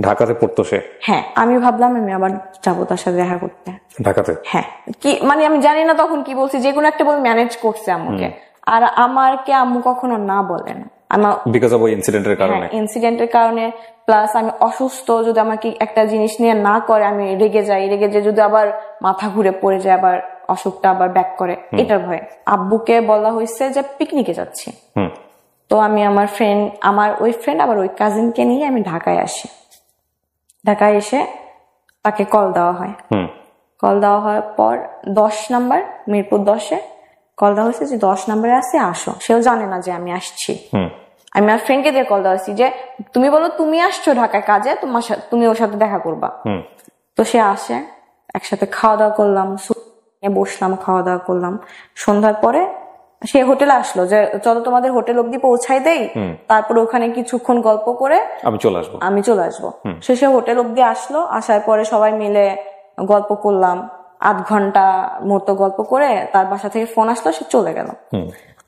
ঢাকাতে পড়তো সে? হ্যাঁ, আমি ভাবলাম আমি আবার যাবো তার সাথে দেখা করতে ঢাকাতে। হ্যাঁ, কি মানে আমি জানি না তখন কি বলছি, যে কোনো একটা বলে ম্যানেজ করছে আম্মুকে। আর আমারকে আম্মু কখনো না বলে না, আমার বিকজ অফ ওই ইনসিডেন্টের কারণে। ইনসিডেন্টের কারণে, প্লাস আমি অসুস্থ, যদি আমাকে একটা জিনিস নিয়ে না করে আমি রেগে যাই, যদি আবার মাথা ঘুরে পড়ে যায়, আবার অসুখটা আবার ব্যাক করে, এটার ভয়ে আব্বুকে বলা হয়েছে যে পিকনিকে যাচ্ছি। তো আমি আমার ওই ফ্রেন্ড আবার ওই কাজিনকে নিয়ে আমি ঢাকায় আসি। ঢাকায় এসে তাকে কল দেওয়া হয়। কল দেওয়া হওয়ার পর 10 নাম্বার, মিরপুর 10-এ কল দেওয়া হয়েছে যে 10 নাম্বারে আছে, আসো। সেও জানে না যে আমি আসছি। আমি আমার ফ্রেন্ডকে দিয়ে কল দেওয়া হয়েছি যে তুমি বলো তুমি আসছো ঢাকায় কাজে, তুমি ওর সাথে দেখা করবা। তো সে আসে, একসাথে খাওয়া দাওয়া করলাম, বসলাম, খাওয়া দাওয়া করলাম। সন্ধ্যার পরে সে হোটেলে আসলো যে চলো তোমাদের হোটেল অব্দি পৌঁছাই দেই, তারপর ওখানে কিছুক্ষণ গল্প করে আমি চলে আসবো। সে হোটেল অব্দি আসলো, আসার পরে সবাই মিলে গল্প করলাম, 8 ঘন্টা মতো গল্প করে তার বাসা থেকে ফোন আসলো, সে চলে গেল।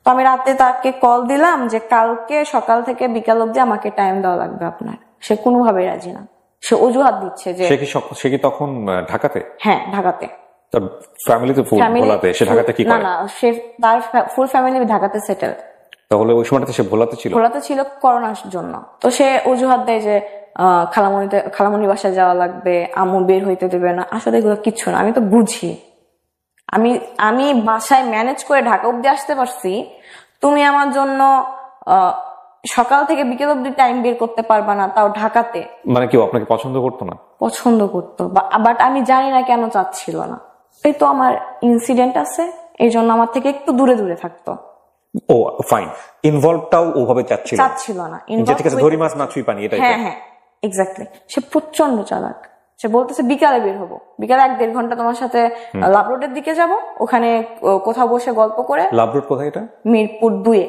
তো আমি রাতে তাকে কল দিলাম যে কালকে সকাল থেকে বিকাল অব্দি আমাকে টাইম দেওয়া লাগবে আপনার। সে কোনোভাবেই রাজি না, সে অজুহাত দিচ্ছে যে সে কি তখন ঢাকাতে? হ্যাঁ, ঢাকাতে। তার ফ্যামিলি তো ভোলাতে, সে ঢাকাতে কি করে? না, সে তার ফুল ফ্যামিলি ঢাকাতে সেটেল। তাহলে ওই সময়টাতে সে ভোলাতে ছিল করোনার জন্য। তো সে অজুহাত দেয় যে খালামণি বাসায় যাওয়া লাগবে, আম্মু বের হইতে দেবে না। আসলে এগুলো কিচ্ছু না, আমি তো বুঝি। আমি বাসায় ম্যানেজ করে ঢাকা অব্দি আসতে পারছি, তুমি আমার জন্য সকাল থেকে বিকেল অব্দি টাইম বের করতে পারবা না, তাও ঢাকাতে। মানে কেউ আপনাকে পছন্দ করতো না? পছন্দ করতো, বাট আমি জানি না কেন চাচ্ছিল না। এই তো আমার ইনসিডেন্ট আছে, এই জন্য আমার থেকে একটু দূরে দূরে থাকতো। ও ফাইন, ইনভলভটাও ওভাবে চাচ্ছিল না। ঠিক আছে, ধরি মাছ না ছুঁই পানি, এটাই। হ্যাঁ হ্যাঁ, এক্স্যাক্টলি। সে প্রচন্ড চালাক। সে বলতেছে বিকালে বের হবো, বিকালে 1-1.5 ঘন্টা তোমার সাথে লাভ রোডের দিকে যাব, ওখানে কোথাও বসে গল্প করে। লাভ রোড কোথায় এটা? মিরপুর 2-এ।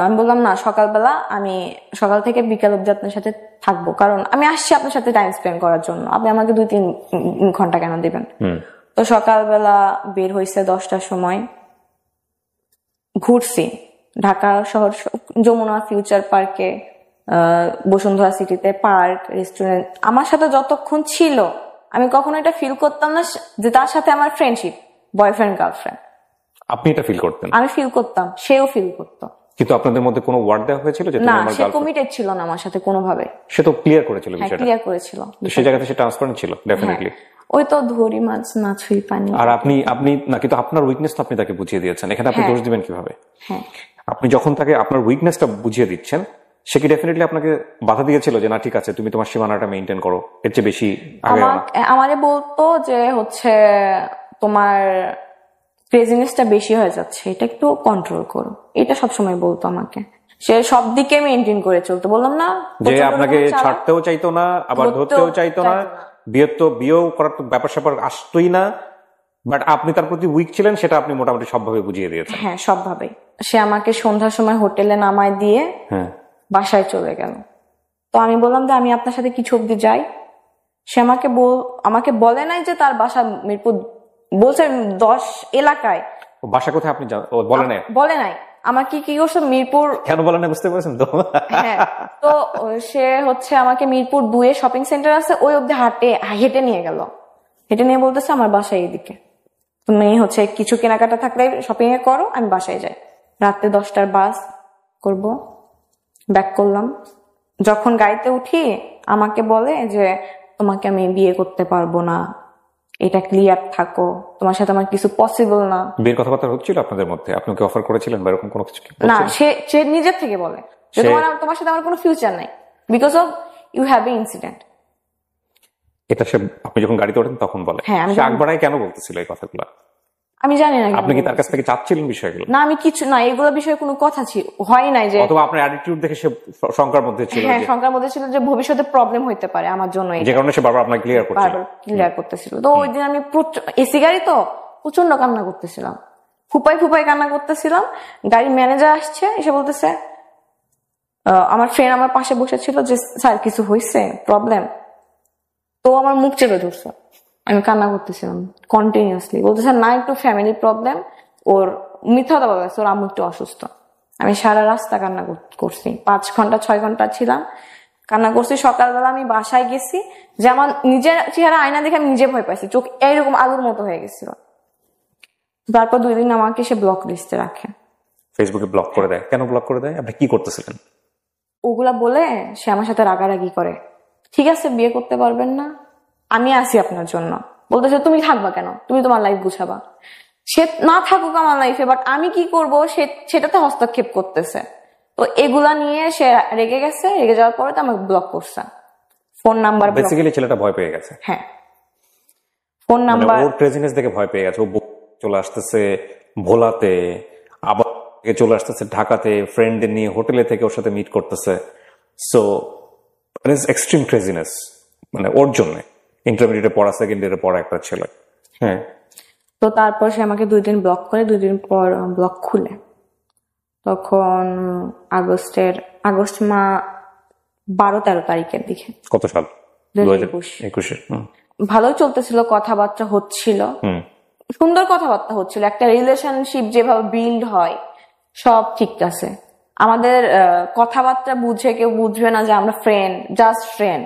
আমি বললাম না, সকালবেলা আমি সকাল থেকে বিকাল অব্দি আপনার সাথে থাকবো, কারণ আমি আসছি আপনার সাথে টাইম স্পেন্ড করার জন্য, আপনি আমাকে 2-3 ঘন্টা কেন দিবেন? তো সকালবেলা বের হয়েছে 10টার সময়, ঘুরছি ঢাকা শহর, যমুনা ফিউচার পার্কে, বসুন্ধরা সিটিতে, পার্ক, রেস্টুরেন্ট। আমার সাথে যতক্ষণ ছিল আমি কখনো এটা ফিল করতাম না যে তার সাথে আমার ফ্রেন্ডশিপ, বয়ফ্রেন্ড গার্লফ্রেন্ড। আপনি এটা ফিল করতেন? আমি ফিল করতাম, সেও ফিল করতো। কিন্তু আপনাদের মধ্যে কোনো ওয়ার্ড দেওয়া হয়েছিল যে না, সে কমিটেড ছিল না আমার সাথে কোনোভাবে। সে তো ক্লিয়ার করেছিল বিষয়টা। ক্লিয়ার করেছিল, সেই জায়গাতে সে ট্রান্সপারেন্ট ছিল ডেফিনেটলি। ওই তো ধরি মাছ না ছুঁই পানি। আর আপনি না, কিন্তু আপনার উইকনেস তো আপনি তাকে বুঝিয়ে দিয়েছেন, এখানে আপনি দোষ দিবেন কিভাবে? হ্যাঁ, আপনি যখন তাকে আপনার উইকনেসটা বুঝিয়ে দিচ্ছেন, সে কি ডেফিনেটলি আপনাকে বাধা দিয়েছিল যে না ঠিক আছে তুমি তোমার সীমানাটা মেইনটেইন করো, এর চেয়ে বেশি আগে? আমারে বলতো যে হচ্ছে তোমার ক্রেজিনেসটা বেশি হয়ে যাচ্ছে, এটা একটু কন্ট্রোল করো, এটা সবসময় বলতো আমাকে। সে সব দিকে মেইনটেইন করে চলতো, বললাম না যে আপনাকে ছাড়তেও চাইতো না, আবার ধরতেও চাইতো না, বিয়েও করার তো ব্যাপার স্যাপার আসতোই না, বাট আপনি তার প্রতি উইক ছিলেন, সেটা আপনি মোটামুটি সবভাবে বুঝিয়ে দিয়েছেন। হ্যাঁ, সবভাবে। সে আমাকে সন্ধ্যার সময় হোটেলে নামায় দিয়ে বাসায় চলে গেল। তো আমি বললাম যে আমি আপনার সাথে কিছু অব্দি যাই। সে আমাকে বলে নাই যে তার বাসা মিরপুর, বলছে 10 এলাকায়। বাসা কোথায় আপনি বলে নাই। আমার কি করছে মিরপুর, কেন বলে না বুঝতে পারছেন তো? হ্যাঁ, তো সে হচ্ছে আমাকে মিরপুর 2-এ শপিং সেন্টার আছে, ওই অব্দি হেঁটে নিয়ে গেল। হেঁটে নিয়ে বলতেছে আমার বাসায় এইদিকে, তুমি হচ্ছে কিছু কেনাকাটা থাকলে শপিং এ করো, আমি বাসায় যাই। রাতে 10টার বাস করব, ব্যাক করলাম। যখন গাড়িতে উঠি আমাকে বলে যে তোমাকে আমি বিয়ে করতে পারবো না, এটা ক্লিয়ার থাকো, তোমার সাথে আমার কিছু পসিবল না। বিয়ের কথাবার্তা হচ্ছিল আপনাদের মধ্যে? আপনি কি অফার করেছিলেন বা এরকম কোনো কিছু? না, সে নিজের থেকে বলে যে তোমার সাথে আমার কোনো ফিউচার নাই, because of you have a incident. এটা সে আপনি যখন গাড়িতে ওঠেন তখন বলে? হ্যাঁ। সে আগবাড়ায় কেন বলতেছিল এই কথাগুলো? আমি জানি না। আপনি কি তার কাছ থেকে চাচ্ছিলেন বিষয়গুলো? না, আমি কিছু না, এগুলো বিষয়ে কোনো কথা হয় নাই। যে অথবা আপনার অ্যাটিটিউড দেখে সে শঙ্কার মধ্যে ছিল? হ্যাঁ, শঙ্কার মধ্যে ছিল যে ভবিষ্যতে প্রবলেম হইতে পারে আমার জন্য, যে কারণে সে বারবার আপনাকে ক্লিয়ার করতেছিল। তো ওই দিন আমি এসি গাড়ি তো প্রচন্ড কান্না করতেছিলাম, ফুপাই কান্না করতেছিলাম। গাড়ির ম্যানেজার আসছে, এসে বলতেছে, আমার ফ্রেন্ড আমার পাশে বসেছিল, যে স্যার কিছু হয়েছে, প্রবলেম? তো আমার মুখ চেপে ধরছে, আমি কান্না করতেছিলাম কন্টিনিউয়াসলি। বলতেছে না, একটু ফ্যামিলি প্রবলেম, ওর মিথ্যা কথা বলেছে, ওর আম্মু একটু অসুস্থ। আমি সারা রাস্তা কান্না করছি, 5 ঘন্টা 6 ঘন্টা ছিলাম, কান্না করছি। সকালবেলা আমি বাসায় গেছি, যে আমার নিজের চেহারা আয়না দেখে আমি নিজে ভয় পাইছি, চোখ এইরকম আলুর মতো হয়ে গেছিল। তারপর 2 দিন আমাকে সে ব্লক লিস্টে রাখে, ফেসবুকে ব্লক করে দেয়। কেন ব্লক করে দেয়? আপনি কি করতেছিলেন? ওগুলা বলে সে আমার সাথে রাগারাগি করে। ঠিক আছে, বিয়ে করতে পারবেন না, আমি আছি আপনার জন্য। বলতেছে তুমি থাকবা কেন, তুমি তোমার লাইফ গুছাবা। সে না থাকুক আমার লাইফে, বাট আমি কি করব সেটাতে হস্তক্ষেপ করতেছে। তো এগুলা নিয়ে সে রেগে গেছে, রেগে যাওয়ার পরে তো আমাকে ব্লক করছে, ফোন নাম্বার। বেসিক্যালি ছেলেটা ভয় পেয়ে গেছে। হ্যাঁ, ফোন নাম্বার, ওর ক্রেজিনেস দেখে ভয় পেয়ে গেছে। ও চলে আসতেছে ভোলাতে, আবার চলে আসতেছে ঢাকাতে, ফ্রেন্ডদের নিয়ে হোটেলে থেকে ওর সাথে মিট করতেছে। সো এক্সট্রিম ক্রেজিনেস, মানে ওর জন্য। ইন্টারমিডিয়েটে পড়া, সেকেন্ড ইয়ারে পড়া একটা ছেলে। হ্যাঁ। তো তারপর সে আমাকে 2 দিন ব্লক করে, 2 দিন পর ব্লক খুলে। তখন আগস্ট 12-13 তারিখের দিকে। কত সাল? 2021। ভালোই চলতেছিল, কথাবার্তা হচ্ছিল, সুন্দর কথাবার্তা হচ্ছিল। একটা রিলেশনশিপ যেভাবে বিল্ড হয় সব ঠিক আছে। আমাদের কথাবার্তা বুঝে কেউ বুঝবে না যে আমরা ফ্রেন্ড, জাস্ট ফ্রেন্ড,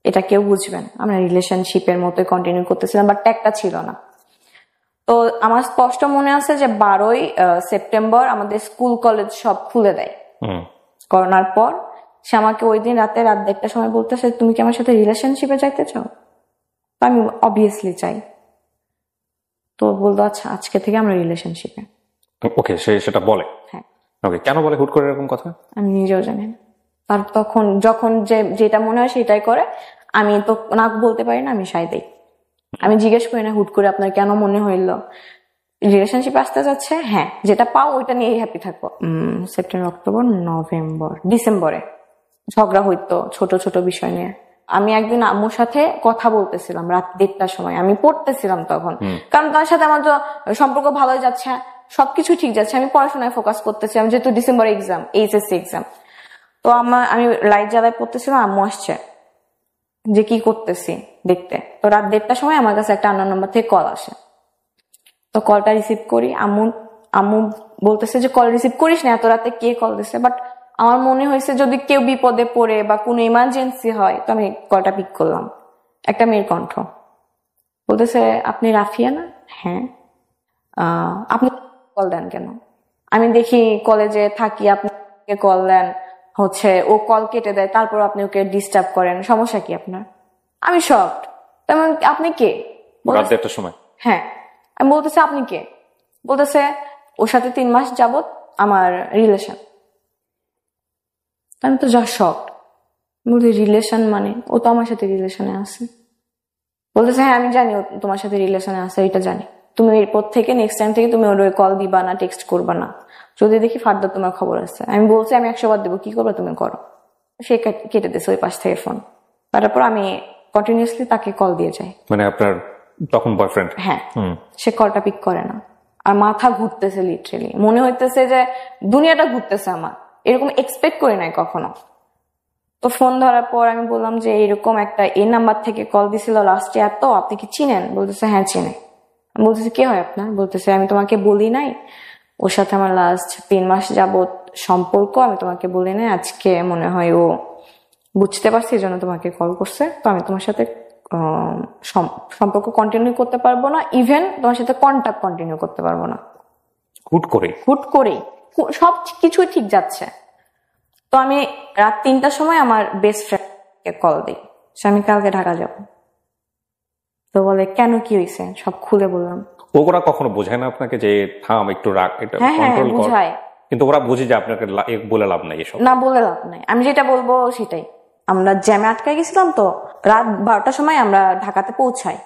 এটা কেউ বুঝবেন। আমরা রিলেশনশিপের মতোই কন্টিনিউ করতেছিলাম, বাট ট্যাগটা ছিল না। তো আমার স্পষ্ট মনে আছে যে 12ই সেপ্টেম্বর আমাদের স্কুল কলেজ সব খুলে দেয় করোনার পর। সে আমাকে ওই দিন রাত 1:30টার সময় বলতেছে, তুমি কি আমার সাথে রিলেশনশিপে যাইতে চাও? তো আমি অবভিয়াসলি চাই। তো বলতো আচ্ছা আজকে থেকে আমরা রিলেশনশিপে। ওকে, সেটা বলে? হ্যাঁ। ওকে, কেন বলে হুট করে এরকম কথা? আমি নিজেও জানি না। আর তখন যখন যেটা মনে হয় সেটাই করে। আমি তো না বলতে পারি না, আমি সাই দেই। আমি জিজ্ঞেস করি না হুট করে আপনার কেন মনে হইলো রিলেশনশিপ আসতে যাচ্ছে। হ্যাঁ, যেটা পাও ওইটা নিয়ে হ্যাপি থাকবো। সেপ্টেম্বর, অক্টোবর, নভেম্বর, ডিসেম্বরে ঝগড়া হইতো ছোট ছোট বিষয় নিয়ে। আমি একদিন আম্মুর সাথে কথা বলতেছিলাম রাত 1:30টার সময়। আমি পড়তেছিলাম তখন, কারণ তার সাথে আমার সম্পর্ক ভালোই যাচ্ছে, সবকিছু ঠিক যাচ্ছে। আমি পড়াশোনায় ফোকাস করতেছিলাম, যেহেতু ডিসেম্বর এক্সাম, এইচএসসি এক্সাম। তো আমি লাইট জ্বালায় পড়তেছিলাম, আম্মু আসছে যে কি করতেছি দেখতে। তো রাত 1:30টার সময় আমার কাছে একটা আননোন নাম্বার থেকে কল আসে। তো কলটা রিসিভ করি। আম্মু বলতেছে যে কল রিসিভ করিস না, এত রাতে কে কল দিছে। বাট আমার মনে হয়েছে যদি কেউ বিপদে পড়ে বা কোনো ইমার্জেন্সি হয়, তো আমি কলটা পিক করলাম। একটা মেয়ের কণ্ঠ বলতেছে, আপনি রাফিয়া না? হ্যাঁ। আপনি কল দেন কেন? আমি দেখি কলেজে থাকি, আপনি কল দেন, ও কল কেটে দেয়, তারপর আপনি ওকে ডিস্টার্ব করেন, সমস্যা কি আপনার? আমি শকড। তেমন আপনি কে? রাত 1:30টার সময়? হ্যাঁ। আমি বলতেছে আপনি কে? বলতেছে ওর সাথে 3 মাস যাবত আমার রিলেশন। আমি তো যা শকড। বলতে রিলেশন মানে? ও তো আমার সাথে রিলেশনে আছে। বলতেছে হ্যাঁ আমি জানি ও তোমার সাথে রিলেশনে আছে, এটা জানি। তুমি এরপর থেকে নেক্সট টাইম থেকে তুমি ওর কল দিবা না, টেক্সট করবা না, যদি দেখি ফার্দার তোমার খবর আছে। আমি বলছি আমি 100 বার দেবো, কি করবে তুমি করো। সে কেটে দিছে ওই পাশ থেকে ফোন। তারপর আমি কন্টিনিউসলি তাকে কল দিয়ে যাই। মানে আপনার তখন বয়ফ্রেন্ড? হ্যাঁ। সে কলটা পিক করে না, আর মাথা ঘুরতেছে, লিটারেলি মনে হইতেছে যে দুনিয়াটা ঘুরতেছে আমার। এরকম এক্সপেক্ট করি নাই কখনো। তো ফোন ধরার পর আমি বললাম যে এরকম একটা এই নাম্বার থেকে কল দিছিল লাস্টে, এত আপনি কি চিনেন? বলতেছে হ্যাঁ চিনে। আমি বলতেছি কে হয় আপনার? বলতেছে আমি তোমাকে বলি নাই, ওর সাথে আমার লাস্ট 3 মাস যাবত সম্পর্ক, আমি তোমাকে বলি নাই, আজকে মনে হয় ও বুঝতে পারছি, এই জন্য তোমাকে কল করছে। তো আমি তোমার সাথে সম্পর্ক কন্টিনিউ করতে পারবো না, ইভেন তোমার সাথে কন্ট্যাক্ট কন্টিনিউ করতে পারবো না। হুট করে সব কিছুই ঠিক যাচ্ছে। তো আমি রাত 3টার সময় আমার বেস্ট ফ্রেন্ডকে কল দিই, আমি কালকে ঢাকা যাব। তো বলে কেন, কি হয়েছে? সব খুলে বললাম। ওরা কখনো বোঝায় না আপনাকে যে থাম একটু রাখ, এটা কন্ট্রোল কর? বোঝায়, কিন্তু ওরা বুঝে যে আপনাকে বলে লাভ নাই, এসব না বলে লাভ নাই। আমি যেটা বলবো সেটাই। আমরা জ্যামে আটকে গেছিলাম, তো রাত 12টার সময় আমরা ঢাকাতে পৌঁছাই।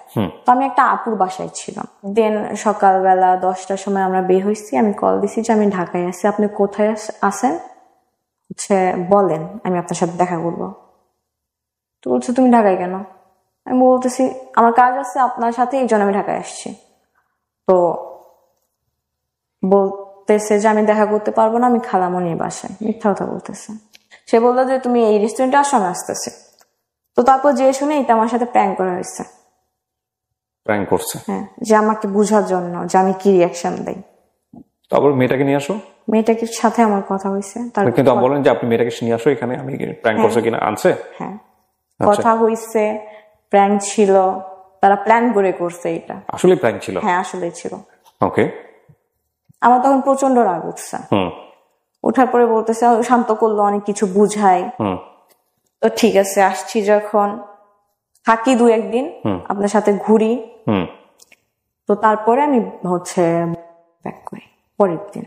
তো আমি একটা আপুর বাসায় ছিলাম। দেন সকালবেলা 10টার সময় আমরা বের হয়েছি। আমি কল দিছি যে আমি ঢাকায় আছি, আপনি কোথায় আছেন বলেন, আমি আপনার সাথে দেখা করবো। তো বলছে তুমি ঢাকায় কেন? আমি বলতেছি আমার কাজ আছে আপনার সাথে, এই জন্য আমি ঢাকায় আসছি। তো বলতেছে যে আমি দেখা করতে পারবো না, আমি খালামণির বাসায়। মিথ্যা কথা বলতেছে। সে বললো যে তুমি এই রেস্টুরেন্টে আসো, আমি আসতেছি। তো তারপর যে শুনে এটা আমার সাথে প্র্যাঙ্ক করা হয়েছে। প্র্যাঙ্ক করছে? হ্যাঁ, যে আমাকে বোঝার জন্য যে আমি কি রিয়াকশন দেই। তারপর মেয়েটাকে নিয়ে আসো? মেয়েটাকে সাথে আমার কথা হয়েছে। কিন্তু বলেন যে আপনি মেয়েটাকে নিয়ে আসো এখানে, আমি প্র্যাঙ্ক করছে কিনা। আনছে? হ্যাঁ, কথা হয়েছে, প্র্যাঙ্ক ছিল, তারা প্ল্যান করে করছে। এটা আসলে প্র্যাঙ্ক ছিল? হ্যাঁ আসলে ছিল। ওকে। আমার তখন প্রচন্ড রাগ উঠছে। ওঠার পরে বলতেছে, শান্ত করলো, অনেক কিছু বুঝাই। তো ঠিক আছে, আসছি যখন, থাকি 2-1 দিন, আপনার সাথে ঘুরি। তো তারপরে আমি ব্যাক করি পরের দিন।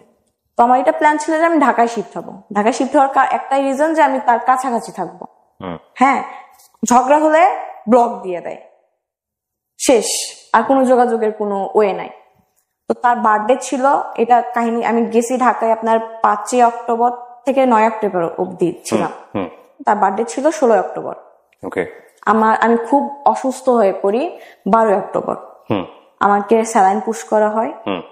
তো আমার এটা প্ল্যান ছিল যে আমি ঢাকায় শিফট হবো। ঢাকায় শিফট হওয়ার একটাই রিজন যে আমি তার কাছাকাছি থাকবো। হ্যাঁ, ঝগড়া হলে ব্লক দিয়ে দেয়, শেষ, আর কোনো যোগাযোগের কোনো ওয়ে নাই। তো তার বার্থডে ছিল, এটা কাহিনী। আমি গেছি ঢাকায় আপনার 5 অক্টোবর থেকে 9 অক্টোবর অব্দি ছিলাম। তার বার্থডে ছিল 16 অক্টোবর। ওকে। আমি খুব অসুস্থ হয়ে পড়ি 12 অক্টোবর। আমাকে স্যালাইন পুশ করা হয়।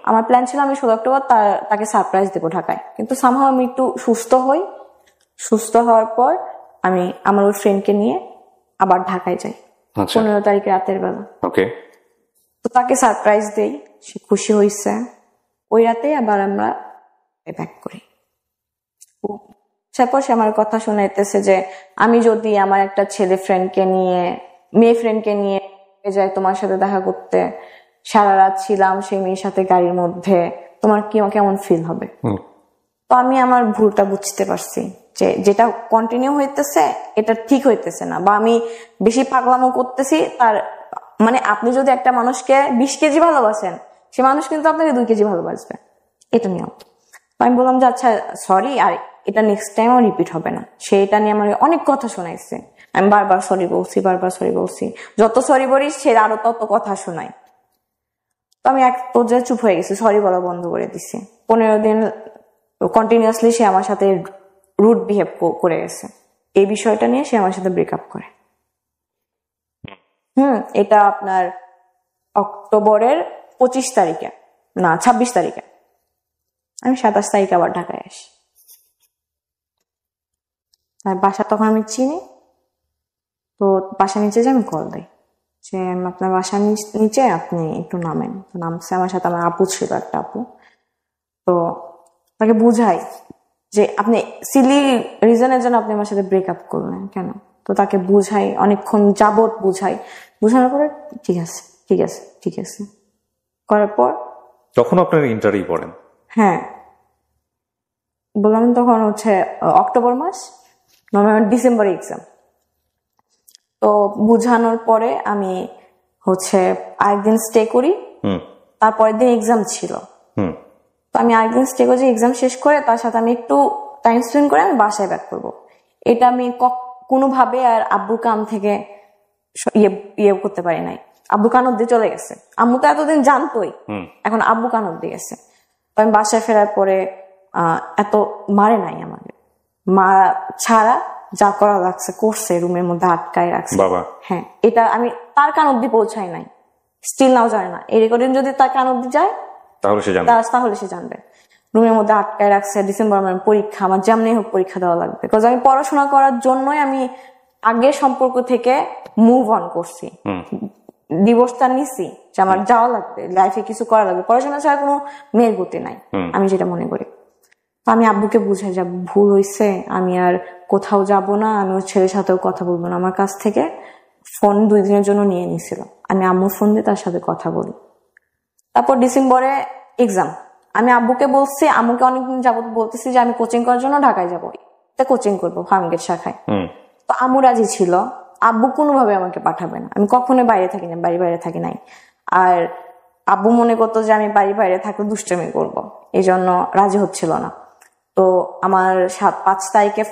আমার প্ল্যান ছিল আমি 16 অক্টোবর তাকে সারপ্রাইজ দেবো ঢাকায়, কিন্তু সামহাও আমি একটু সুস্থ হই। সুস্থ হওয়ার পর আমি আমার ওই ফ্রেন্ডকে নিয়ে আবার ঢাকায় যাই 15 তারিখে রাতের বেলা। তো তাকে সারপ্রাইজ দেই, সে খুশি হয়েছে। ওই রাতে আবার আমরা ব্যাক করি। তারপর সে আমার কথা শোনাইতেছে যে আমি যদি আমার একটা ছেলে ফ্রেন্ডকে নিয়ে, মেয়ে ফ্রেন্ডকে নিয়ে যাই তোমার সাথে দেখা করতে, সারা রাত ছিলাম সেই মেয়ের সাথে গাড়ির মধ্যে, তোমার কেমন ফিল হবে? তো আমি আমার ভুলটা বুঝতে পারছি যে যেটা কন্টিনিউ হইতেছে এটা ঠিক হইতেছে না, বা আমি বেশি পাগলামো করতেছি। তার মানে আপনি যদি একটা মানুষকে 20 কেজি ভালোবাসেন, সে মানুষ কিন্তু আপনাকে 2 কেজি ভালোবাসবে, এটা নিয়ম। তো আমি বললাম যে আচ্ছা সরি, আর এটা নেক্সট টাইম রিপিট হবে না। সে এটা নিয়ে আমার অনেক কথা শোনাইছে, আমি বারবার সরি বলছি, বারবার সরি বলছি। যত সরি বলি সে আরো তত কথা শোনায়। তো আমি এক পর্যায়ে চুপ হয়ে গেছি, সরি বলা বন্ধ করে দিছি। 15 দিন কন্টিনিউয়াসলি সে আমার সাথে রুড বিহেভ করে গেছে। এই বিষয়টা নিয়ে সে আমার সাথে ব্রেকআপ করে। এটা আপনার অক্টোবরের 25 তারিখে, না 26 তারিখে। আমি 27 তারিখে আবার ঢাকায় আসি। আর বাসা তখন আমি চিনি, তো বাসা নিচে যে আমি কল দিই যে আপনার বাসার নিচে আপনি একটু নামেন। তো নামছে, আমার সাথে আমার আপু ছিল, একটা আপু। তো তাকে বুঝাই যে আপনি সিলি রিজনের জন্য আপনি আমার সাথে ব্রেকআপ করলেন কেন। তো তাকে বুঝাই, অনেকক্ষণ যাবত বুঝাই। বুঝানোর পরে ঠিক আছে ঠিক আছে ঠিক আছে করার পর তখন আপনার ইন্টারভিউ পড়েন? হ্যাঁ বললাম, তখন হচ্ছে অক্টোবর মাস, নভেম্বর ডিসেম্বরে এক্সাম। তো বুঝানোর পরে আমি হচ্ছে আরেকদিন স্টে করি, তারপরের দিন এক্সাম ছিল। তো আমি আরেকদিন স্টে করি, এক্সাম শেষ করে তার সাথে আমি একটু টাইম স্পেন্ড করে আমি বাসায় ব্যাক করবো। এটা আমি কোনোভাবে আর আব্বুর কান থেকে ইয়ে করতে পারি নাই। আব্বু কান অব্দি চলে গেছে, আম্মু তো এতদিন জানতোই, এখন আব্বু কান অব্দি গেছে। তো আমি বাসায় ফেরার পরে এত মারে নাই আমাকে, মা ছাড়া যা করা লাগছে করছে, রুমের মধ্যে আটকায় রাখছে। হ্যাঁ, এটা আমি তার কান অব্দি পৌঁছাই নাই, স্টিল নাও জানে না। এই রেকর্ডিং যদি তার কান অব্দি যায় তাহলে সে জানবে। রুমের মধ্যে আটকায় রাখছে। ডিসেম্বর আমার পরীক্ষা, আমার যেমনি হোক পরীক্ষা দেওয়া লাগবে, বিকজ আমি পড়াশোনা করার জন্যই আমি আগের সম্পর্ক থেকে মুভ অন করছি, ডিভোর্সটা নিছি যে আমার যাওয়া লাগবে, লাইফে কিছু করা লাগবে, পড়াশোনা ছাড়া কোনো মেয়ের গতি নাই, আমি যেটা মনে করি। তো আমি আব্বুকে বুঝাই যে ভুল হয়েছে, আমি আর কোথাও যাব না, আমি ওর ছেলের সাথেও কথা বলবো না। আমার কাছ থেকে ফোন 2 দিনের জন্য নিয়ে নিছিল, আমি আম্মুর ফোন দিয়ে তার সাথে কথা বলি। তারপর ডিসেম্বরে এক্সাম। আমি আব্বুকে বলছি, আম্মুকে অনেকদিন যাবত বলতেছি যে আমি কোচিং করার জন্য ঢাকায় যাবো, কোচিং করবো ফার্মগেট শাখায়। তো আম্মু রাজি ছিল, আব্বু কোনোভাবে আমাকে পাঠাবে না, আমি কখনো বাইরে থাকি না, বাইরে থাকি নাই। আর আব্বু মনে করতো যে আমি বাইরে থাকলে দুষ্টামি করবো, এই জন্য রাজি হচ্ছিল না। তো আমার 5 তারিখে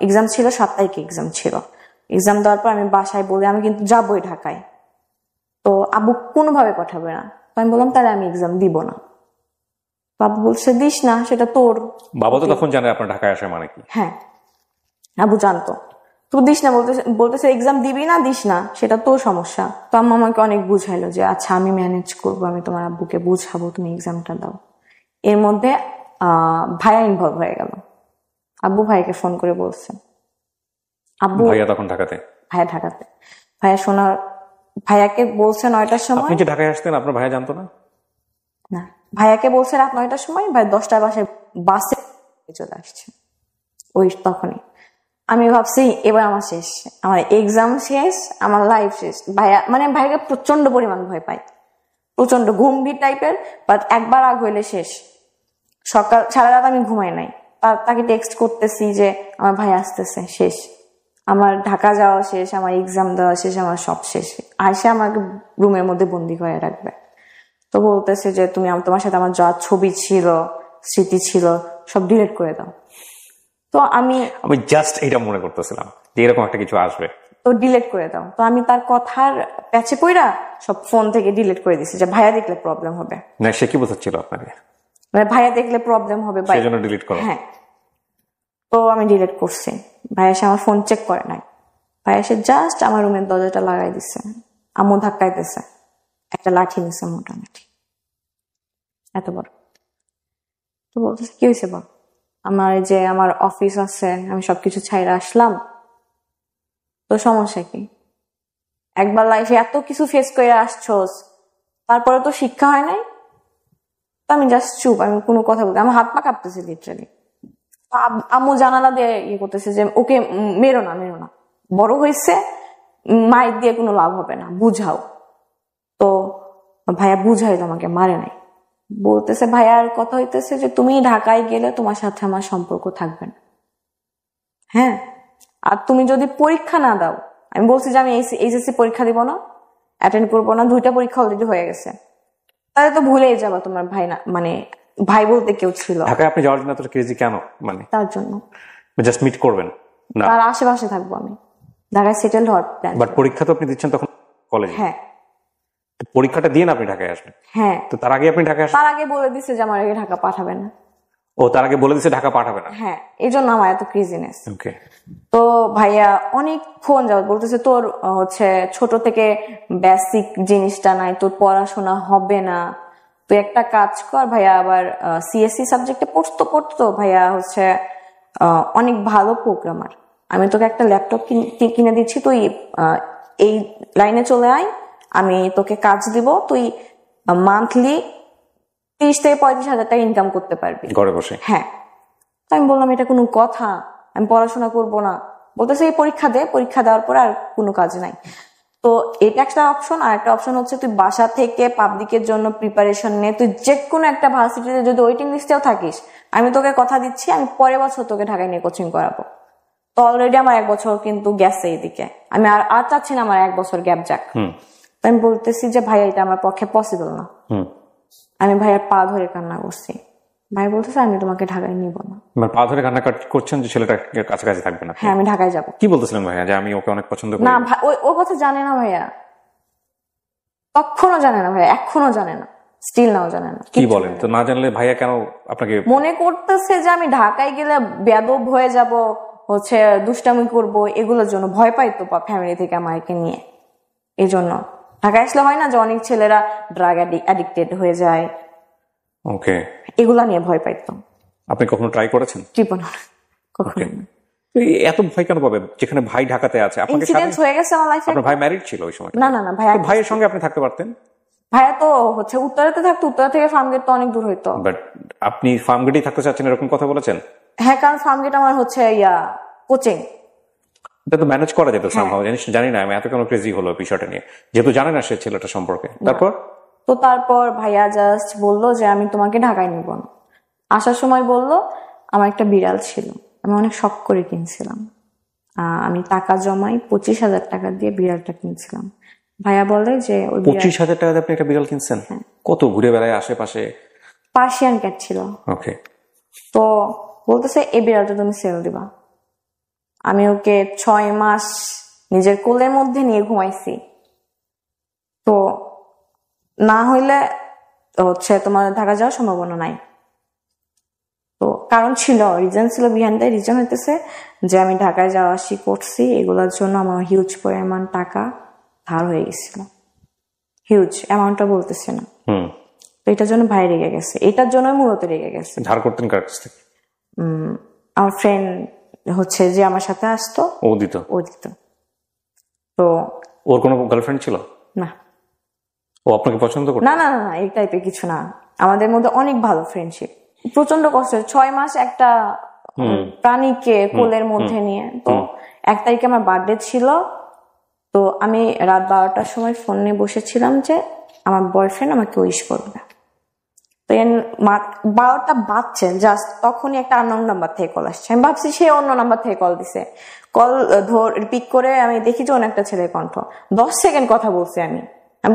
এক্সাম ছিল, 7 তারিখে এক্সাম ছিল। এক্সাম দেওয়ার পর আমি বাসায় বলি আমি কিন্তু যাবোই ঢাকায়। তো আব্বু কোনোভাবে পাঠাবে না। তো আমি বললাম তাহলে আমি এক্সাম দিব না। বাবু বলছে দিস না, সেটা তোর। বাবা তো তখন জানে আপনার ঢাকায় আসা মানে কি? হ্যাঁ, আব্বু জানতো। তো দিস না বলতেছে এক্সাম দিবি না, দিস না, সেটা তোর সমস্যা। তো আম্মা আমাকে অনেক বুঝাইলো যে আচ্ছা আমি ম্যানেজ করবো, আমি তোমার আব্বুকে বুঝাবো, তুমি এক্সামটা দাও। এর মধ্যে ভাইয়া ইনভলভ হয়ে গেল। আব্বু ভাইকে ফোন করে বলছে, আব্বু ভাইয়া তখন ঢাকাতে, ভাইয়াকে বলছে 9টার সময়। আপনি যে ঢাকায় আসতেন আপনার ভাইয়া জানতো না? না, ভাইয়াকে বলছে রাত 9টার সময়, ভাই 10টার বাসে চলে আসছে। ওই তখনই আমি ভাবছি এবার আমার শেষ, আমার এক্সাম শেষ, আমার লাইফ শেষ। ভাইয়াকে প্রচন্ড পরিমাণ ভয় পাই, প্রচন্ড গম্ভীর টাইপের, বাট একবার আগ হইলে শেষ। সকাল সারা রাত আমি ঘুমাই নাই, তাকে টেক্সট করতেছি যে আমার ভাই আসতেছে, শেষ, আমার ঢাকা যাওয়া শেষ, আমার এক্সাম দেওয়া শেষ, আমার সব শেষ। আসে আমাকে রুমের মধ্যে বন্দি করে রাখবে। তো বলতেছে যে তুমি তোমার সাথে আমার যা ছবি ছিল, স্মৃতি ছিল, সব ডিলিট করে দাও। তো আমি জাস্ট এটা মনে করতেছিলাম যে এরকম একটা কিছু আসবে, তো ডিলিট করে দাও। তো আমি তার কথার প্যাচে পইরা সব ফোন থেকে ডিলিট করে দিছি যে ভাইয়া দেখলে প্রবলেম হবে। না, সে কি বোঝাচ্ছিল আপনাকে? ভাইয়া দেখলে প্রবলেম হবে, সেজন্য ডিলিট করো। হ্যাঁ, তো আমি ডিলিট করছি। ভাইয়া এসে আমার ফোন চেক করে নাই, ভাইয়া এসে জাস্ট আমার রুমের দরজাটা লাগাই দিছে। আম্মু ধাক্কাইতেছে, একটা লাঠি নিছে, মোটা লাঠি, এত বড়। তো বলতেছে কি হয়েছে বল, আমার যে আমার অফিস আছে, আমি সবকিছু ছাইরা আসলাম, তো সমস্যা কি? একবার লাইফে এত কিছু ফেস করে আসছোস, তারপরে তো শিক্ষা হয় নাই। তো আমি জাস্ট চুপ, আমি কোনো কথা বলতে, আমার হাত পা কাঁপতেছে লিটারালি। আম্মু জানালা দিয়ে ইয়ে করতেছে যে ওকে মেরো না, বড় হয়েছে, মায়ের দিয়ে কোনো লাভ হবে না, বুঝাও। তো ভাইয়া বুঝাইলো, আমাকে মারে নাই। বলতেছে ভাইয়ার কথা হইতেছে যে তুমি ঢাকায় গেলে তোমার সাথে আমার সম্পর্ক থাকবে না, হ্যাঁ, আর তুমি যদি পরীক্ষা না দাও, আমি বলছি যে আমি এইচএসসি পরীক্ষা দিব না, অ্যাটেন্ড করবো না, 2টা পরীক্ষা অলরেডি হয়ে গেছে, তাহলে তো ভুলেই যাবা তোমার ভাই না, মানে ভাই বলতে কেউ ছিল। ঢাকায় আপনি যাওয়ার জন্য এত ক্রেজি কেন? মানে তার জন্য জাস্ট মিট করবেন না? তার আশেপাশে থাকবো আমি, ঢাকায় সেটেলড হওয়ার প্ল্যান। বাট পরীক্ষা তো আপনি দিচ্ছেন তখন কলেজে। হ্যাঁ, পরীক্ষাটা দিয়ে না আপনি ঢাকায় আসবেন? হ্যাঁ। তো তার আগে আপনি ঢাকায় আসবেন? তার আগে বলে দিছে যে আমার ঢাকা পাঠাবে না। ও, তার আগে বলে দিছে ঢাকা পাঠাবে না? হ্যাঁ, এই জন্য আমার এত ক্রেজিনেস। ওকে। তো ভাইয়া অনেকক্ষণ যাও বলতেছে তোর হচ্ছে ছোট থেকে বেসিক জিনিসটা নাই, তোর পড়াশোনা হবে না, তুই একটা কাজ কর। ভাইয়া আবার সিএসসি সাবজেক্টে পড়তো ভাইয়া হচ্ছে অনেক ভালো প্রোগ্রামার, আমি তোকে একটা ল্যাপটপ কিনে দিচ্ছি, তুই এই লাইনে চলে আয়, আমি তোকে কাজ দিব, তুই মান্থলি 30 থেকে 35 হাজার টাকা ইনকাম করতে পারবি ঘরে বসে। হ্যাঁ। তো আমি বললাম এটা কোনো কথা, আমি পড়াশোনা করব না। বলতেছে এই পরীক্ষা দে, পরীক্ষা দেওয়ার পর আর কোনো কাজ নাই। তো এটা একটা অপশন। আর একটা অপশন হচ্ছে তুই বাসা থেকে পাবলিকের জন্য প্রিপারেশন নে, তুই যে কোনো একটা ভার্সিটিতে যদি ওয়েটিং লিস্টেও থাকিস, আমি তোকে কথা দিচ্ছি আমি পরের বছর তোকে ঢাকায় নিয়ে কোচিং করাবো। তো অলরেডি আমার 1 বছর কিন্তু গেছে এইদিকে, আমি আর চাচ্ছি না আমার 1 বছর গ্যাপ যাক। তো আমি বলতেছি যে ভাই এটা আমার পক্ষে পসিবল না। আমি ভাইয়ার পা ধরে কান্না করছি। ভাই বলতেছে আমি তোমাকে ঢাকায় নিব না। পা ধরে কান্না করছেন যে ছেলেটা কাছাকাছি থাকবে না? হ্যাঁ, আমি ঢাকায় যাব। কি বলতেছিলেন ভাইয়া যে আমি ওকে অনেক পছন্দ করি? না ভাই, ও কথা জানে না ভাইয়া, তখনও জানে না ভাইয়া, এখনো জানে না, স্টিল নাও জানে না। কি বলেন? তো না জানলে ভাইয়া কেন আপনাকে? মনে করতেছে যে আমি ঢাকায় গেলে বেয়াদব হয়ে যাব, হচ্ছে দুষ্টামি করব, এগুলোর জন্য ভয় পাইতো ফ্যামিলি থেকে আমাকে নিয়ে। এই জন্য ঢাকায় আসলে হয় না যে অনেক ছেলেরা ড্রাগ অ্যাডিক্টেড হয়ে যায়, ওকে, এগুলা নিয়ে ভয় পাইতো। আপনি কখনো ট্রাই করেছেন? জীবনে কখনো না। এত ভয় কেন পাবে যেখানে ভাই ঢাকাতে আছে? আপনাকে ইনসিডেন্ট হয়ে গেছে আমার লাইফে। আপনার ভাই ম্যারিড ছিল ওই সময়? না, ভাইয়া, ভাইয়ের সঙ্গে আপনি থাকতে পারতেন। ভাইয়া তো হচ্ছে উত্তরাতে থাকতো, উত্তরা থেকে ফার্মগেট তো অনেক দূর হইতো। বাট আপনি ফার্মগেটেই থাকতে চাচ্ছেন এরকম কথা বলেছেন? হ্যাঁ, কারণ ফার্মগেট আমার হচ্ছে কোচিং, এটা তো ম্যানেজ করা যেত সামহাও। জানি না আমি এত কেন ক্রেজি হলো বিষয়টা নিয়ে, যেহেতু জানে না সে ছেলেটা সম্পর্কে। তারপর ভাইয়া জাস্ট বললো যে আমি তোমাকে ঢাকায় নিব না। আসার সময় বললো আমার একটা বিড়াল ছিল, আমি অনেক শখ করে কিনছিলাম, আমি টাকা জমাই 25,000 টাকা দিয়ে বিড়ালটা কিনছিলাম। ভাইয়া বলে যে 25,000 টাকা দিয়ে আপনি একটা বিড়াল কিনছেন? কত ঘুরে বেড়ায় আশেপাশে? পার্সিয়ান ক্যাট ছিল। ওকে। তো বলতেছে এই বিড়ালটা তুমি সেল দিবা। আমি ওকে 6 মাস নিজের কোলের মধ্যে নিয়ে ঘুমাইছি। তো না হইলে হচ্ছে তোমার ঢাকা যাওয়ার সম্ভাবনা নাই। তো কারণ ছিল, রিজন ছিল, বিহাইন্ড দ্য রিজন হইতেছে যে আমি ঢাকায় যাওয়া আসি করছি, এগুলোর জন্য আমার হিউজ পরিমাণ টাকা ধার হয়ে গেছিল। হিউজ অ্যামাউন্টটা বলতেছে না। তো এটার জন্য ভাই রেগে গেছে, এটার জন্য মূলত রেগে গেছে। ধার করতেন কার কাছ থেকে? আমার ফ্রেন্ড হচ্ছে যে আমার সাথে আসতো, ও দিত। তো ওর কোনো গার্লফ্রেন্ড ছিল না? ও আপনাকে পছন্দ করতো? না, এই টাইপের কিছু না, আমাদের মধ্যে অনেক ভালো ফ্রেন্ডশিপ। প্রচন্ড কষ্ট, 6 মাস একটা প্রাণীকে কোলের মধ্যে নিয়ে। তো 1 তারিখে আমার বার্থডে ছিল, তো আমি রাত 12টার সময় ফোন নিয়ে বসেছিলাম যে আমার বয়ফ্রেন্ড আমাকে উইশ করবে। তো 12টা বাজছে জাস্ট, তখনই একটা আননোন নাম্বার থেকে কল আসছে। আমি ভাবছি সে অন্য নাম্বার থেকে কল দিছে। কল পিক করে আমি দেখি যে অনেক একটা ছেলের কণ্ঠ। 10 সেকেন্ড কথা বলছি আমি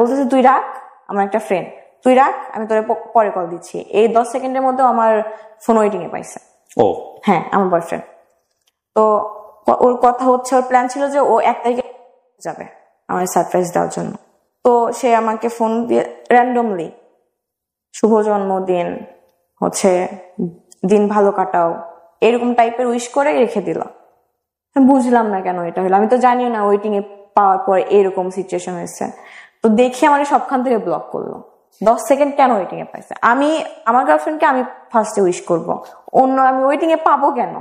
বলতেছি তুই রাখ, আমার একটা ফ্রেন্ড, তুই রাখ, আমি তোরে পরে কল দিচ্ছি। এই 10 সেকেন্ডের মধ্যে আমার ফোন ওয়েটিং এ পাইছে। ও হ্যাঁ, আমার বয়ফ্রেন্ড। তো ওর কথা হচ্ছে, ওর প্ল্যান ছিল যে ও 1 তারিখে যাবে আমার সারপ্রাইজ দেওয়ার জন্য। তো সে আমাকে ফোন দিয়ে র্যান্ডমলি শুভ জন্মদিন, হচ্ছে দিন ভালো কাটাও, এরকম টাইপের উইশ করে রেখে দিল। বুঝলাম না কেন এটা হলো, আমি তো জানিও না ওয়েটিং এ পাওয়ার পর এরকম সিচুয়েশন হয়েছে। তো দেখি আমার সবখান থেকে ব্লক করলো। 10 সেকেন্ড কেন ওয়েটিং এ পাইছে? আমি আমার গার্লফ্রেন্ডকে আমি ফার্স্টে উইশ করব, অন্য আমি ওয়েটিং এ পাবো কেন?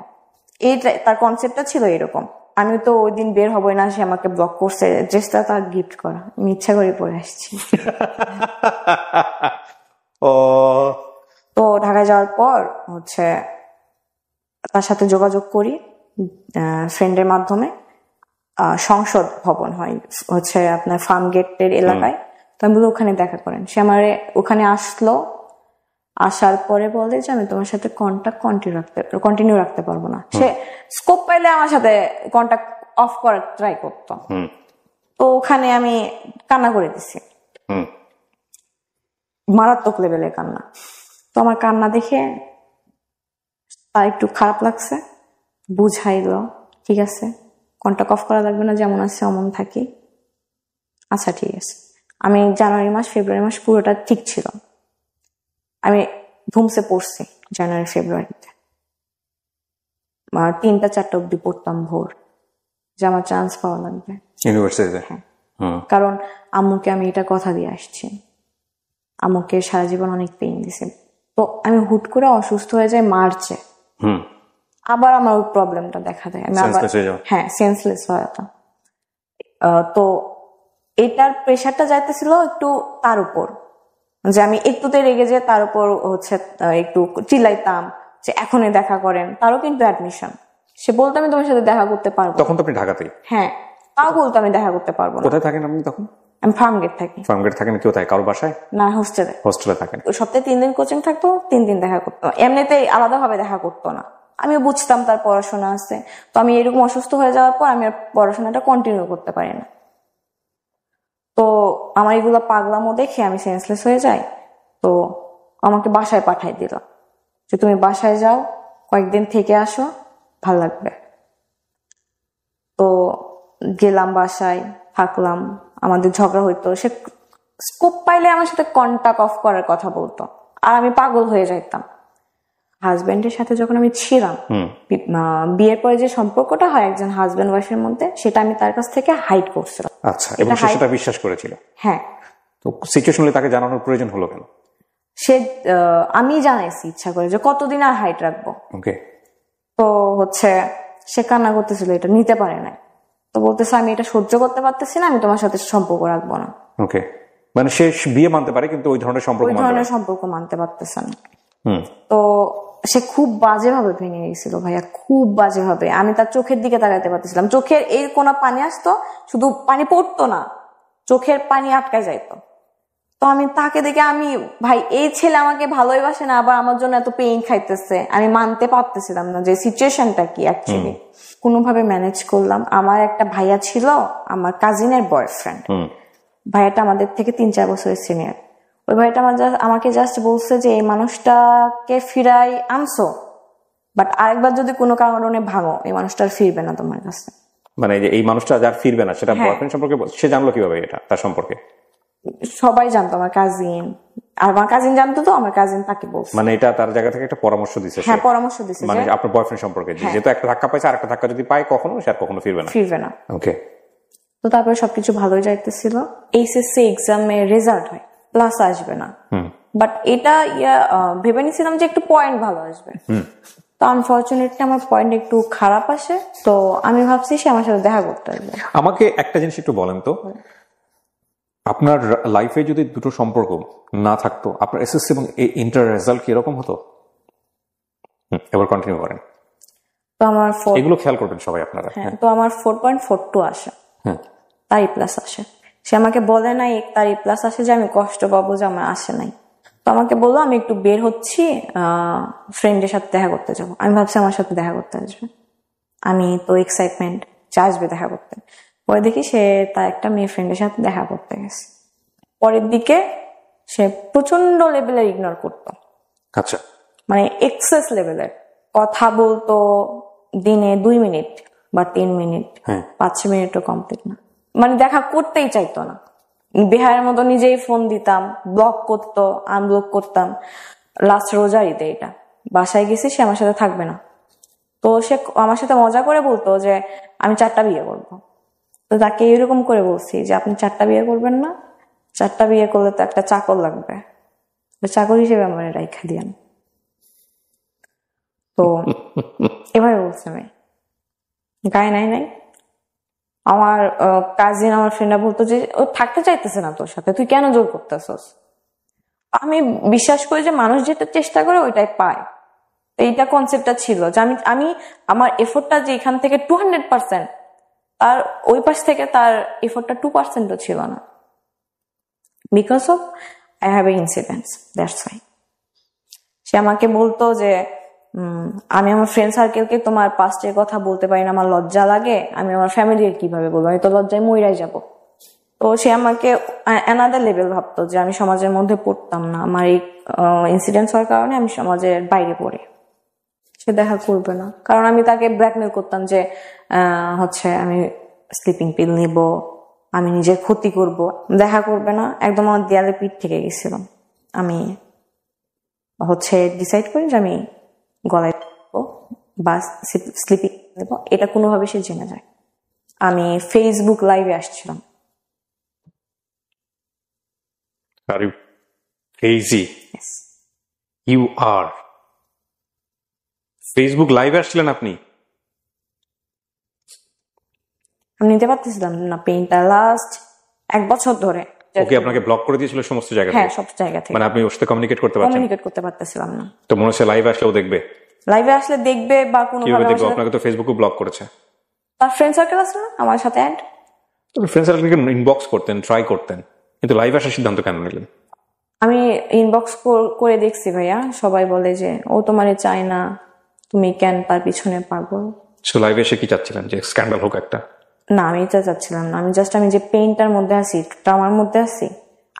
এইটা তার কনসেপ্টটা ছিল এরকম। আমি তো ওই দিন বের হবই না, সে আমাকে ব্লক করছে, ড্রেসটা তার গিফট করা, আমি ইচ্ছা করে পরে আসছি। ও তো ঢাকায় যাওয়ার পর হচ্ছে তার সাথে যোগাযোগ করি ফ্রেন্ডের মাধ্যমে। সংসদ ভবন হয় হচ্ছে আপনার ফার্ম গেটের এলাকায়, তো আমি বলি ওখানে দেখা করেন। সে আমার ওখানে আসলো, আসার পরে বলে যে আমি তোমার সাথে কন্ট্যাক্ট কন্টিনিউ রাখতে পারবো না। সে স্কোপ পাইলে আমার সাথে কন্ট্যাক্ট অফ করার ট্রাই করতো। তো ওখানে আমি কান্না করে দিছি, মারাত্মক লেভেলের কান্না। তো আমার কান্না দেখে তার একটু খারাপ লাগছে, বুঝাইলো ঠিক আছে কন্ট্যাক্ট অফ করা লাগবে না, যেমন আছে অমন থাকি। আচ্ছা ঠিক আছে। আমি জানুয়ারি মাস ফেব্রুয়ারি মাস পুরোটা ঠিক ছিল, আমি ধুমসে পড়ছি জানুয়ারি ফেব্রুয়ারিতে, 3টা 4টা অব্দি পড়তাম ভোর, যে আমার চান্স পাওয়া লাগবে ইউনিভার্সিটিতে। হ্যাঁ, কারণ আম্মুকে আমি এটা কথা দিয়ে আসছি, আম্মুকে সারা জীবন অনেক পেইন দিছে। তো আমি হুট করে অসুস্থ হয়ে যাই মার্চে, আবার আমার ওই প্রবলেমটা দেখা দেয়, আমি আবার হ্যাঁ সেন্সলেস হয়ে যেতাম। তো এটার প্রেশারটা যাইতেছিল একটু তার উপর, যে আমি একটুতে রেগে যে তার উপর হচ্ছে একটু চিল্লাইতাম যে এখনই দেখা করেন। তারও কিন্তু অ্যাডমিশন, সে বলতো আমি তোমার সাথে দেখা করতে পারবো। তখন তো আপনি ঢাকাতেই? হ্যাঁ, তাও বলতো আমি দেখা করতে পারবো না। কোথায় থাকেন আপনি তখন? আমি ফার্ম গেট থাকি। ফার্ম গেট থাকেন কোথায়, কারো বাসায়? না, হোস্টেলে। হোস্টেলে থাকেন। সপ্তাহে 3 দিন কোচিং থাকতো, 3 দিন দেখা করতো, এমনিতে আলাদাভাবে দেখা করতো না। আমি বুঝতাম তার পড়াশোনা আছে, তো আমি এরকম অসুস্থ হয়ে যাওয়ার পর আমি আর পড়াশোনাটা কন্টিনিউ করতে পারি না। তো আমার এগুলো পাগলামো দেখে আমি সেন্সলেস হয়ে যাই। তো আমাকে বাসায় পাঠাই দিল যে তুমি বাসায় যাও, কয়েকদিন থেকে আসো, ভাল লাগবে। তো গেলাম বাসায়, থাকলাম, আমাদের ঝগড়া হইতো। সে স্কোপ পাইলে আমার সাথে কন্ট্যাক্ট অফ করার কথা বলতো, আর আমি পাগল হয়ে যাইতাম। হাজবেন্ডের সাথে যখন আমি ছিলাম, বিয়ের পরে যে সম্পর্কটা হয় একজন হাজবেন্ড ওয়াইফের মধ্যে, সেটা আমি তার কাছ থেকে হাইড করছিলাম। আচ্ছা, এবং সে সেটা বিশ্বাস করেছিল? হ্যাঁ। তো সিচুয়েশনালি তাকে জানানোর প্রয়োজন হলো কেন? সে আমি জানাইছি ইচ্ছা করে যে কতদিন আর হাইট রাখবো। ওকে। তো হচ্ছে সে কান্না করতেছিল, এটা নিতে পারে না। তো বলতেছে আমি এটা সহ্য করতে পারতেছি না, আমি তোমার সাথে সম্পর্ক রাখবো না। ওকে, মানে সে বিয়ে মানতে পারে কিন্তু ওই ধরনের সম্পর্ক মানতে পারতেছে না। তো সে খুব বাজেভাবে ভেঙে গেছিল ভাইয়া, খুব বাজেভাবে। আমি তার চোখের দিকে তাকাইতে পারতেছিলাম, চোখের এই কোনা পানি আসতো, শুধু পানি পড়তো না, চোখের পানি আটকায় যাইতো। তো আমি তাকে দেখে আমি ভাই এই ছেলে আমাকে ভালোই বাসে না, আবার আমার জন্য এত পেইন খাইতেছে, আমি মানতে পারতেছিলাম না যে সিচুয়েশনটা কি অ্যাকচুয়ালি। কোনোভাবে ম্যানেজ করলাম। আমার একটা ভাইয়া ছিল, আমার কাজিনের বয়ফ্রেন্ড। ভাইয়াটা আমাদের থেকে 3-4 বছরের সিনিয়র। ওই ভাইটা আমাকে জাস্ট বলছে যে এই মানুষটাকে ফিরাই আনছো, বাট আরেকবার যদি কোনো কারণে ভাঙো, এই মানুষটা আর ফিরবে না তোমার কাছে। মানে এই মানুষটা যার ফিরবে না, সেটা বয়ফ্রেন্ড সম্পর্কে সে জানলো কিভাবে এটা তার সম্পর্কে? সবাই জানতো, আমার কাজিন, আর আমার কাজিন জানতো, তো আমার কাজিন তাকে বলছে। মানে এটা তার জায়গা থেকে একটা পরামর্শ দিছে? হ্যাঁ, পরামর্শ দিছে, মানে আপনার বয়ফ্রেন্ড সম্পর্কে, যেহেতু একটা ধাক্কা পাইছে, আরেকটা ধাক্কা যদি পায় কখনো, সে আর কখনো ফিরবে না। ওকে। তো তারপরে সবকিছু ভালোই যাইতেছিল। এইচএসসি এক্সামে রেজাল্ট হয়, প্লাস আসবে না, বাট এটা ভেবে নিছিলাম যে একটু পয়েন্ট ভালো আসবে। তো আনফরচুনেটলি আমার পয়েন্ট একটু খারাপ আসে। তো আমি ভাবছি সে আমার সাথে দেখা করতে আসবে। আমাকে একটা জিনিস একটু বলেন তো, আপনার লাইফে যদি দুটো সম্পর্ক না থাকতো, আপনার এসএসসি এবং ইন্টার রেজাল্ট কি এরকম হতো? এবার কন্টিনিউ করেন। তো আমার এগুলো খেয়াল করবেন সবাই আপনারা। তো আমার 4.42 আসে, তারই প্লাস আসে। সে আমাকে বলে নাই তারই প্লাস আসে যে আমি কষ্ট পাবো যে আমার আসে নাই। তো আমাকে বললো আমি একটু বের হচ্ছি, ফ্রেন্ডের সাথে দেখা করতে যাবো। আমি ভাবছি আমার সাথে দেখা করতে আসবে, আমি তো এক্সাইটমেন্ট যে আসবে দেখা করতে। পরে দেখি সে তার একটা মেয়ে ফ্রেন্ডের সাথে দেখা করতে গেছে। পরের দিকে সে প্রচন্ড লেভেলের ইগনোর করতো। আচ্ছা, মানে এক্সেস লেভেলের কথা বলতো, দিনে 2 মিনিট বা 3 মিনিট, 5-6 মিনিটও কমপ্লিট না। মানে দেখা করতেই চাইতো না। বিহারের মতো নিজেই ফোন দিতাম, ব্লক করতো, আনব্লক করতাম। লাস্ট রোজার ঈদে এটা বাসায় গেছি, সে আমার সাথে থাকবে না। তো সে আমার সাথে মজা করে বলতো যে আমি 4টা বিয়ে করবো। তো তাকে এরকম করে বলছি যে আপনি 4টা বিয়ে করবেন না, 4টা বিয়ে করলে তো একটা চাকর লাগবে, চাকর হিসেবে আমার রাইখা দিয়ান। তো এভাবে বলছে আমি গায়ে নাই। আমার কাজিন, আমার ফ্রেন্ডরা বলতো যে ও থাকতে চাইতেছে না তোর সাথে, তুই কেন জোর করতেছস? আমি বিশ্বাস করি যে মানুষ যেটা চেষ্টা করে ওইটাই পায়। এইটা কনসেপ্টটা ছিল যে আমি আমার এফোর্টটা যে এখান থেকে 200%, তার ওই পাশ থেকে তার এফোর্টটা 2%ও ছিল না। Because of I have a incidents, that's why. সে আমাকে বলতো যে আমি আমার ফ্রেন্ড সার্কেলকে তোমার পাস্টের কথা বলতে পারি না, আমার লজ্জা লাগে, আমি আমার ফ্যামিলির কিভাবে বলবো, আমি তো লজ্জায় মইরাই যাব। তো সে আমাকে অ্যানাদার লেভেল ভাবতো যে আমি সমাজের মধ্যে পড়তাম না, আমার এই ইনসিডেন্ট হওয়ার কারণে আমি সমাজের বাইরে পড়ি। সে দেখা করবে না, কারণ আমি তাকে ব্ল্যাকমেল করতাম যে হচ্ছে আমি স্লিপিং পিল নিব, আমি নিজের ক্ষতি করব। দেখা করবে না, একদম আমার দেয়ালে পিঠ থেকে গেছিলাম। আমি হচ্ছে ডিসাইড করি যে আমি গলায় বা স্লিপিং নেব, এটা কোনোভাবে সে জেনে যায়। আমি ফেসবুক লাইভে আসছিলাম। Are you crazy? Yes. You are. Facebook লাইভে আসছিলেন আপনি? আমি নিতে পারতেছিলাম না পেইনটা লাস্ট 1 বছর ধরে। ওকে আপনাকে ব্লক করে দিয়েছিল সমস্ত জায়গা থেকে? হ্যাঁ, সব জায়গা থেকে। মানে আপনি ওর সাথে কমিউনিকেট করতে পারতেছিলাম না। তো মনে হচ্ছে লাইভে আসলেও দেখবে? লাইভে আসলে দেখবে বা কোনো কিভাবে দেখবে? আপনাকে তো ফেসবুকে ব্লক করেছে। তার ফ্রেন্ড সার্কেল আছে না আমার সাথে অ্যাড, তো ফ্রেন্ড সার্কেলকে ইনবক্স করতেন, ট্রাই করতেন, কিন্তু লাইভে আসার সিদ্ধান্ত কেন নিলেন? আমি ইনবক্স করে দেখছি ভাইয়া, সবাই বলে যে ও তোমারে চায় না, তুমি কেন তার পিছনে পাগল। সো লাইভে এসে কি চাচ্ছিলেন, যে স্ক্যান্ডাল হোক একটা? না, আমি এটা চাচ্ছিলাম না। আমি জাস্ট আমি যে পেইনটার মধ্যে আছি, আমার মধ্যে আছি,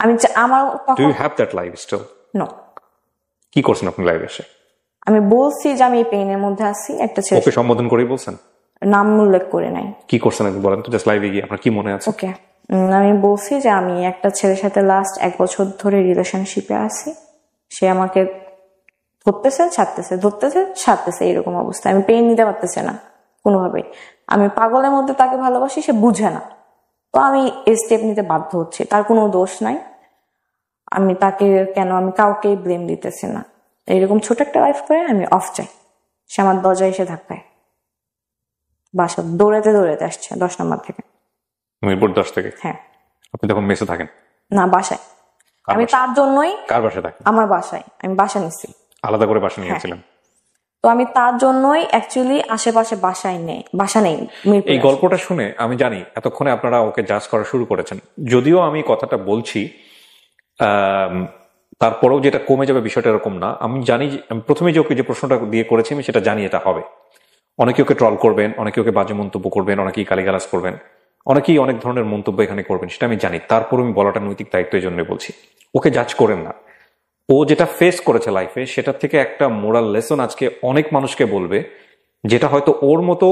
আমি আমার do you have that live still? No. কি করছেন আপনি লাইভে এসে? আমি বলছি যে আমি এই পেইনের মধ্যে আছি। একটা ছেলে ওকে সম্বোধন করেই বলছেন? নাম উল্লেখ করে নাই। কি করছেন একটু বলেন তো, জাস্ট লাইভে গিয়ে আপনার কি মনে আছে? ওকে, আমি বলছি যে আমি একটা ছেলের সাথে লাস্ট 1 বছর ধরে রিলেশনশিপে আছি। সে আমাকে ধরতেছে ছাড়তেছে, ধরতেছে ছাড়তেছে, এরকম অবস্থা। আমি পেইন নিতে পারতেছি না কোনোভাবেই। আমি পাগলের মধ্যে তাকে ভালোবাসি, সে বুঝে না। তো আমি এই স্টেপ নিতে বাধ্য হচ্ছি, তার কোনো দোষ নাই। আমি তাকে কেন, আমি কাউকে ব্লেম দিতেছি না। এইরকম ছোট একটা লাইফ করে আমি অফ চাই। সে আমার দরজায় এসে ধাক্কায়, বাসা দৌড়াতে আসছে 10 নম্বর থেকে। মিরপুর 10 থেকে? হ্যাঁ। আপনি তখন মেসে থাকেন? না, বাসায়। আমি তার জন্যই। কার বাসায় থাকেন? আমার বাসায়। আমি বাসা নিচ্ছি, আলাদা করে বাসা নিয়েছিলেন? তো আমি তার জন্যই অ্যাকচুয়ালি আশেপাশে বাসা নেই। এই গল্পটা শুনে আমি জানি এতক্ষণে আপনারা ওকে জাজ করা শুরু করেছেন। যদিও আমি কথাটা বলছি, তারপরেও যেটা কমে যাবে বিষয়টা এরকম না। আমি জানি, আমি প্রথমে যে ওকে যে প্রশ্নটা দিয়ে করেছি আমি সেটা জানি এটা হবে। অনেকে ওকে ট্রল করবেন, অনেকে ওকে বাজে মন্তব্য করবেন, অনেকেই গালিগালাজ করবেন, অনেকেই অনেক ধরনের মন্তব্য এখানে করবেন, সেটা আমি জানি। তারপর আমি বলাটা নৈতিক দায়িত্ব, এই জন্য বলছি ওকে জাজ করেন না। ও যেটা ফেস করেছে লাইফে, সেটা থেকে একটা মোরাল লেসন আজকে অনেক মানুষকে বলবে, যেটা হয়তো ওর মতো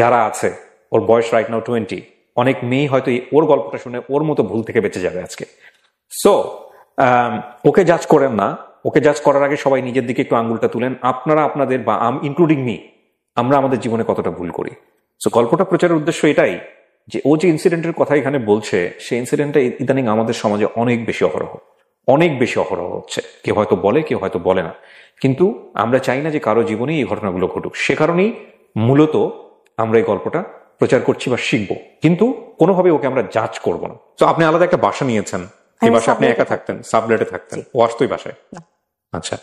যারা আছে, ওর বয়স রাইট নাও 20, অনেক মেয়ে হয়তো ওর গল্পটা শুনে ওর মতো ভুল থেকে বেঁচে যাবে আজকে। সো ওকে জাজ করেন না। ওকে জাজ করার আগে সবাই নিজের দিকে একটু আঙ্গুলটা তুলেন। আপনারা আপনাদের, বা ইনক্লুডিং মি, আমরা আমাদের জীবনে কতটা ভুল করি। সো গল্পটা প্রচারের উদ্দেশ্য এটাই যে ও যে ইনসিডেন্টের কথা এখানে বলছে, সেই ইনসিডেন্টটা ইদানিং আমাদের সমাজে অনেক বেশি অহরহ হচ্ছে। কেউ হয়তো বলে, কেউ হয়তো বলে না, কিন্তু আমরা চাই না যে কারো জীবনেই এই ঘটনাগুলো ঘটুক। সে কারণেই মূলত আমরা এই গল্পটা প্রচার করছি বা শিখবো, কিন্তু কোনোভাবে ওকে আমরা জাজ করব না। তো আপনি আলাদা একটা বাসা নিয়েছেন, এই বাসায় আপনি একা থাকতেন, সাবলেটে থাকতেন, ও আসতো এই বাসায়? আচ্ছা,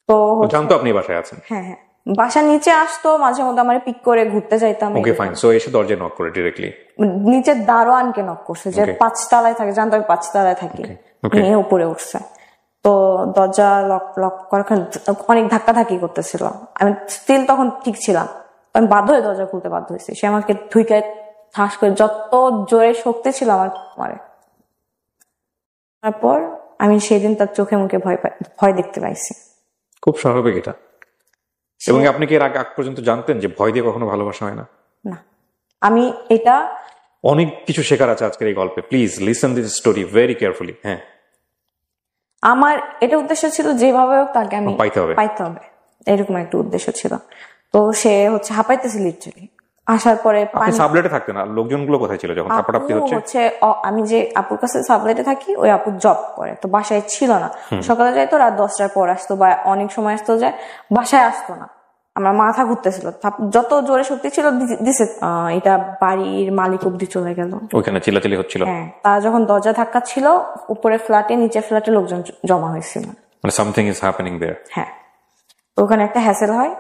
তো জানতো আপনি বাসায় আছেন? হ্যাঁ, বাসা নিচে আসতো মাঝে মধ্যে, আমার পিক করে ঘুরতে যাইতাম। Okay fine. সো এসে দরজায় নক করে ডিরেক্টলি নিচের দারোয়ানকে নক করছে, যে 5 তলায় থাকে, জানতো আমি 5 তলায় থাকি, নিয়ে উপরে উঠছে। তো দরজা লক করার অনেক ধাক্কাধাক্কি করতেছিল। আমি স্টিল তখন ঠিক ছিলাম, আমি বাধ্য হয়ে দরজা খুলতে বাধ্য হয়েছি। সে আমাকে ধুইকে ঠাস করে, যত জোরে শক্তি ছিল আমার মারে। তারপর আমি সেদিন তার চোখে মুখে ভয় দেখতে পাইছি। খুব স্বাভাবিক এটা। এবং আপনি কি এর আগ পর্যন্ত জানতেন যে ভয় দিয়ে কখনো ভালোবাসা হয় না? না, আমি এটা অনেক কিছু শেখার আছে আজকের এই গল্পে। Please listen this story very carefully. হ্যাঁ, আমার এটা উদ্দেশ্য ছিল যেভাবে হোক তাকে আমি পাইতে হবে, এরকম একটা উদ্দেশ্য ছিল। তো সে হচ্ছে হাঁপাইতেছে লিটারালি, আসার পরে আপনি সাবলেটে থাকতেন না, লোকজনগুলো কোথায় ছিল যখন চাপাটাপি হচ্ছে আমি যে আপুর কাছে সাবলেটে থাকি, ওই আপু জব করে, তো বাসায় ছিল না। সকালে যাইতো, রাত 10টার পর আসতো, বা অনেক সময় আসতো, যায় বাসায় আসতো না। আমার মাথা ঘুরতেছিল, যত জোরে শক্তি ছিল দিছে, এটা বাড়ির মালিক অব্দি চলে গেল, ওইখানে চিল্লাচিল্লি হচ্ছিল। হ্যাঁ, তারা যখন দরজা ধাক্কা ছিল, উপরে ফ্ল্যাটে নিচে ফ্ল্যাটে লোকজন জমা হয়েছিল, মানে সামথিং ইজ হ্যাপেনিং দেয়ার। হ্যাঁ, তো ওখানে একটা হ্যাসেল হয়।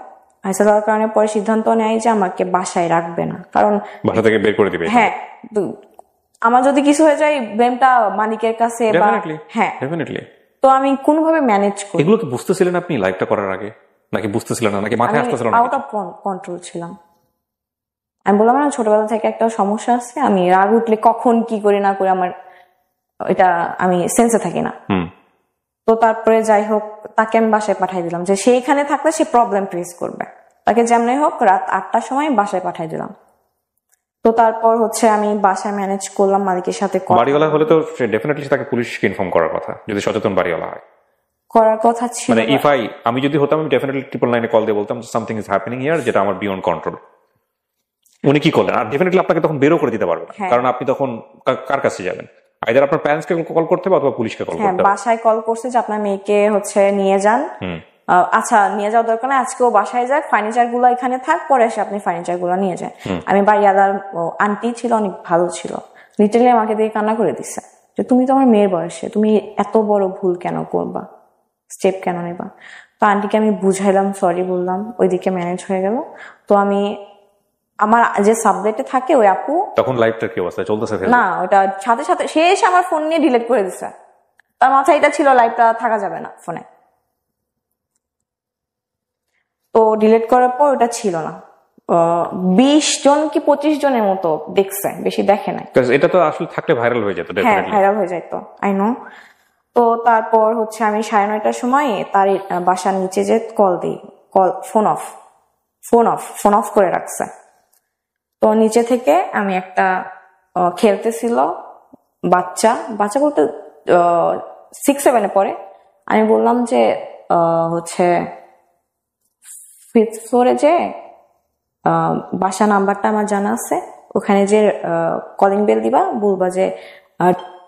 হ্যাসেল হওয়ার কারণে পরে সিদ্ধান্ত নেয় যে আমাকে বাসায় রাখবে না, কারণ বাসা থেকে বের করে দিবে। হ্যাঁ, আমার যদি কিছু হয়ে যায় ব্লেমটা মালিকের কাছে, বা হ্যাঁ ডেফিনেটলি। তো আমি কোনোভাবে ম্যানেজ করি। এগুলো কি বুঝতেছিলেন আপনি লাইফটা করার আগে, নাকি বুঝতেছিলেন না, নাকি মাথায় আসতেছিল না? আউট অফ কন্ট্রোল ছিলাম। আমি বললাম না, ছোটবেলা থেকে একটা সমস্যা আছে, আমি রাগ উঠলে কখন কি করি না করি আমার এটা আমি সেন্সে থাকি না। তো তারপরে যাই হোক, তাকে আমি বাসায় পাঠাই দিলাম, যে সে এখানে থাকলে সে প্রবলেম ফেস করবে, তাকে যেমনি হোক রাত 8টার সময় বাসায় পাঠাই দিলাম। তো তারপর হচ্ছে আমি বাসায় ম্যানেজ করলাম, মালিকের সাথে বাড়িওয়ালা হলে তো ডেফিনেটলি তাকে পুলিশকে ইনফর্ম করার কথা, যদি সচেতন বাড়িওয়ালা হয়। করার কথা ছিল, মানে আমি যদি হতাম, আমি ডেফিনেটলি 999 কল দিয়ে বলতাম সামথিং ইজ হ্যাপেনিং হিয়ার, যেটা আমার বিয়ন্ড কন্ট্রোল। উনি কি করলেন? আর ডেফিনেটলি আপনাকে তখন বেরো করে দিতে পারবেন, কারণ আপনি তখন কার কাছে যাবেন? আইদার আপনার প্যারেন্টসকে কল করতে হবে অথবা পুলিশকে কল করতে হবে। বাসায় কল করছে যে আপনার মেয়েকে হচ্ছে নিয়ে যান। আচ্ছা, নিয়ে যাওয়ার দরকার নেই, আজকেও বাসায় যাক, ফার্নিচার গুলো এখানে থাক, পরে এসে আপনি ফার্নিচার গুলো নিয়ে যান। আমি বাড়িওয়ালার আন্টি ছিল, অনেক ভালো ছিল, লিটারালি আমাকে দিয়ে কান্না করে দিচ্ছে যে তুমি তো আমার মেয়ের বয়সে, তুমি এত বড় ভুল কেন করবা, স্টেপ কেন নেবা? তো আন্টিকে আমি বুঝাইলাম, সরি বললাম, ওইদিকে ম্যানেজ হয়ে গেল। তো আমি আমার যে সাবজেক্টে থাকে ওই আপু, তখন লাইফটার কি অবস্থা চলতেছে? না, ওটা সাথে সাথে সে এসে আমার ফোন নিয়ে ডিলিট করে দিচ্ছে। তার মাথায় এটা ছিল লাইভটা থাকা যাবে না ফোনে, তো ডিলিট করার পর ওটা ছিল না। 20 জন কি 25 জনের মতো দেখছে, বেশি দেখে নাই। এটা তো আসলে থাকলে ভাইরাল হয়ে যেত। হ্যাঁ, ভাইরাল হয়ে যেত, আই নো। তো তারপর হচ্ছে আমি 9:30টার সময় তার বাসার নিচে যে কল দিই, ফোন অফ করে রাখছে। তো নিচে থেকে আমি একটা খেলতেছিল বাচ্চা বলতে 6-7 পরে, আমি বললাম যে হচ্ছে 5th ফ্লোরে যে বাসা নাম্বারটা আমার জানা আছে, ওখানে যে কলিং বেল দিবা, বলবা যে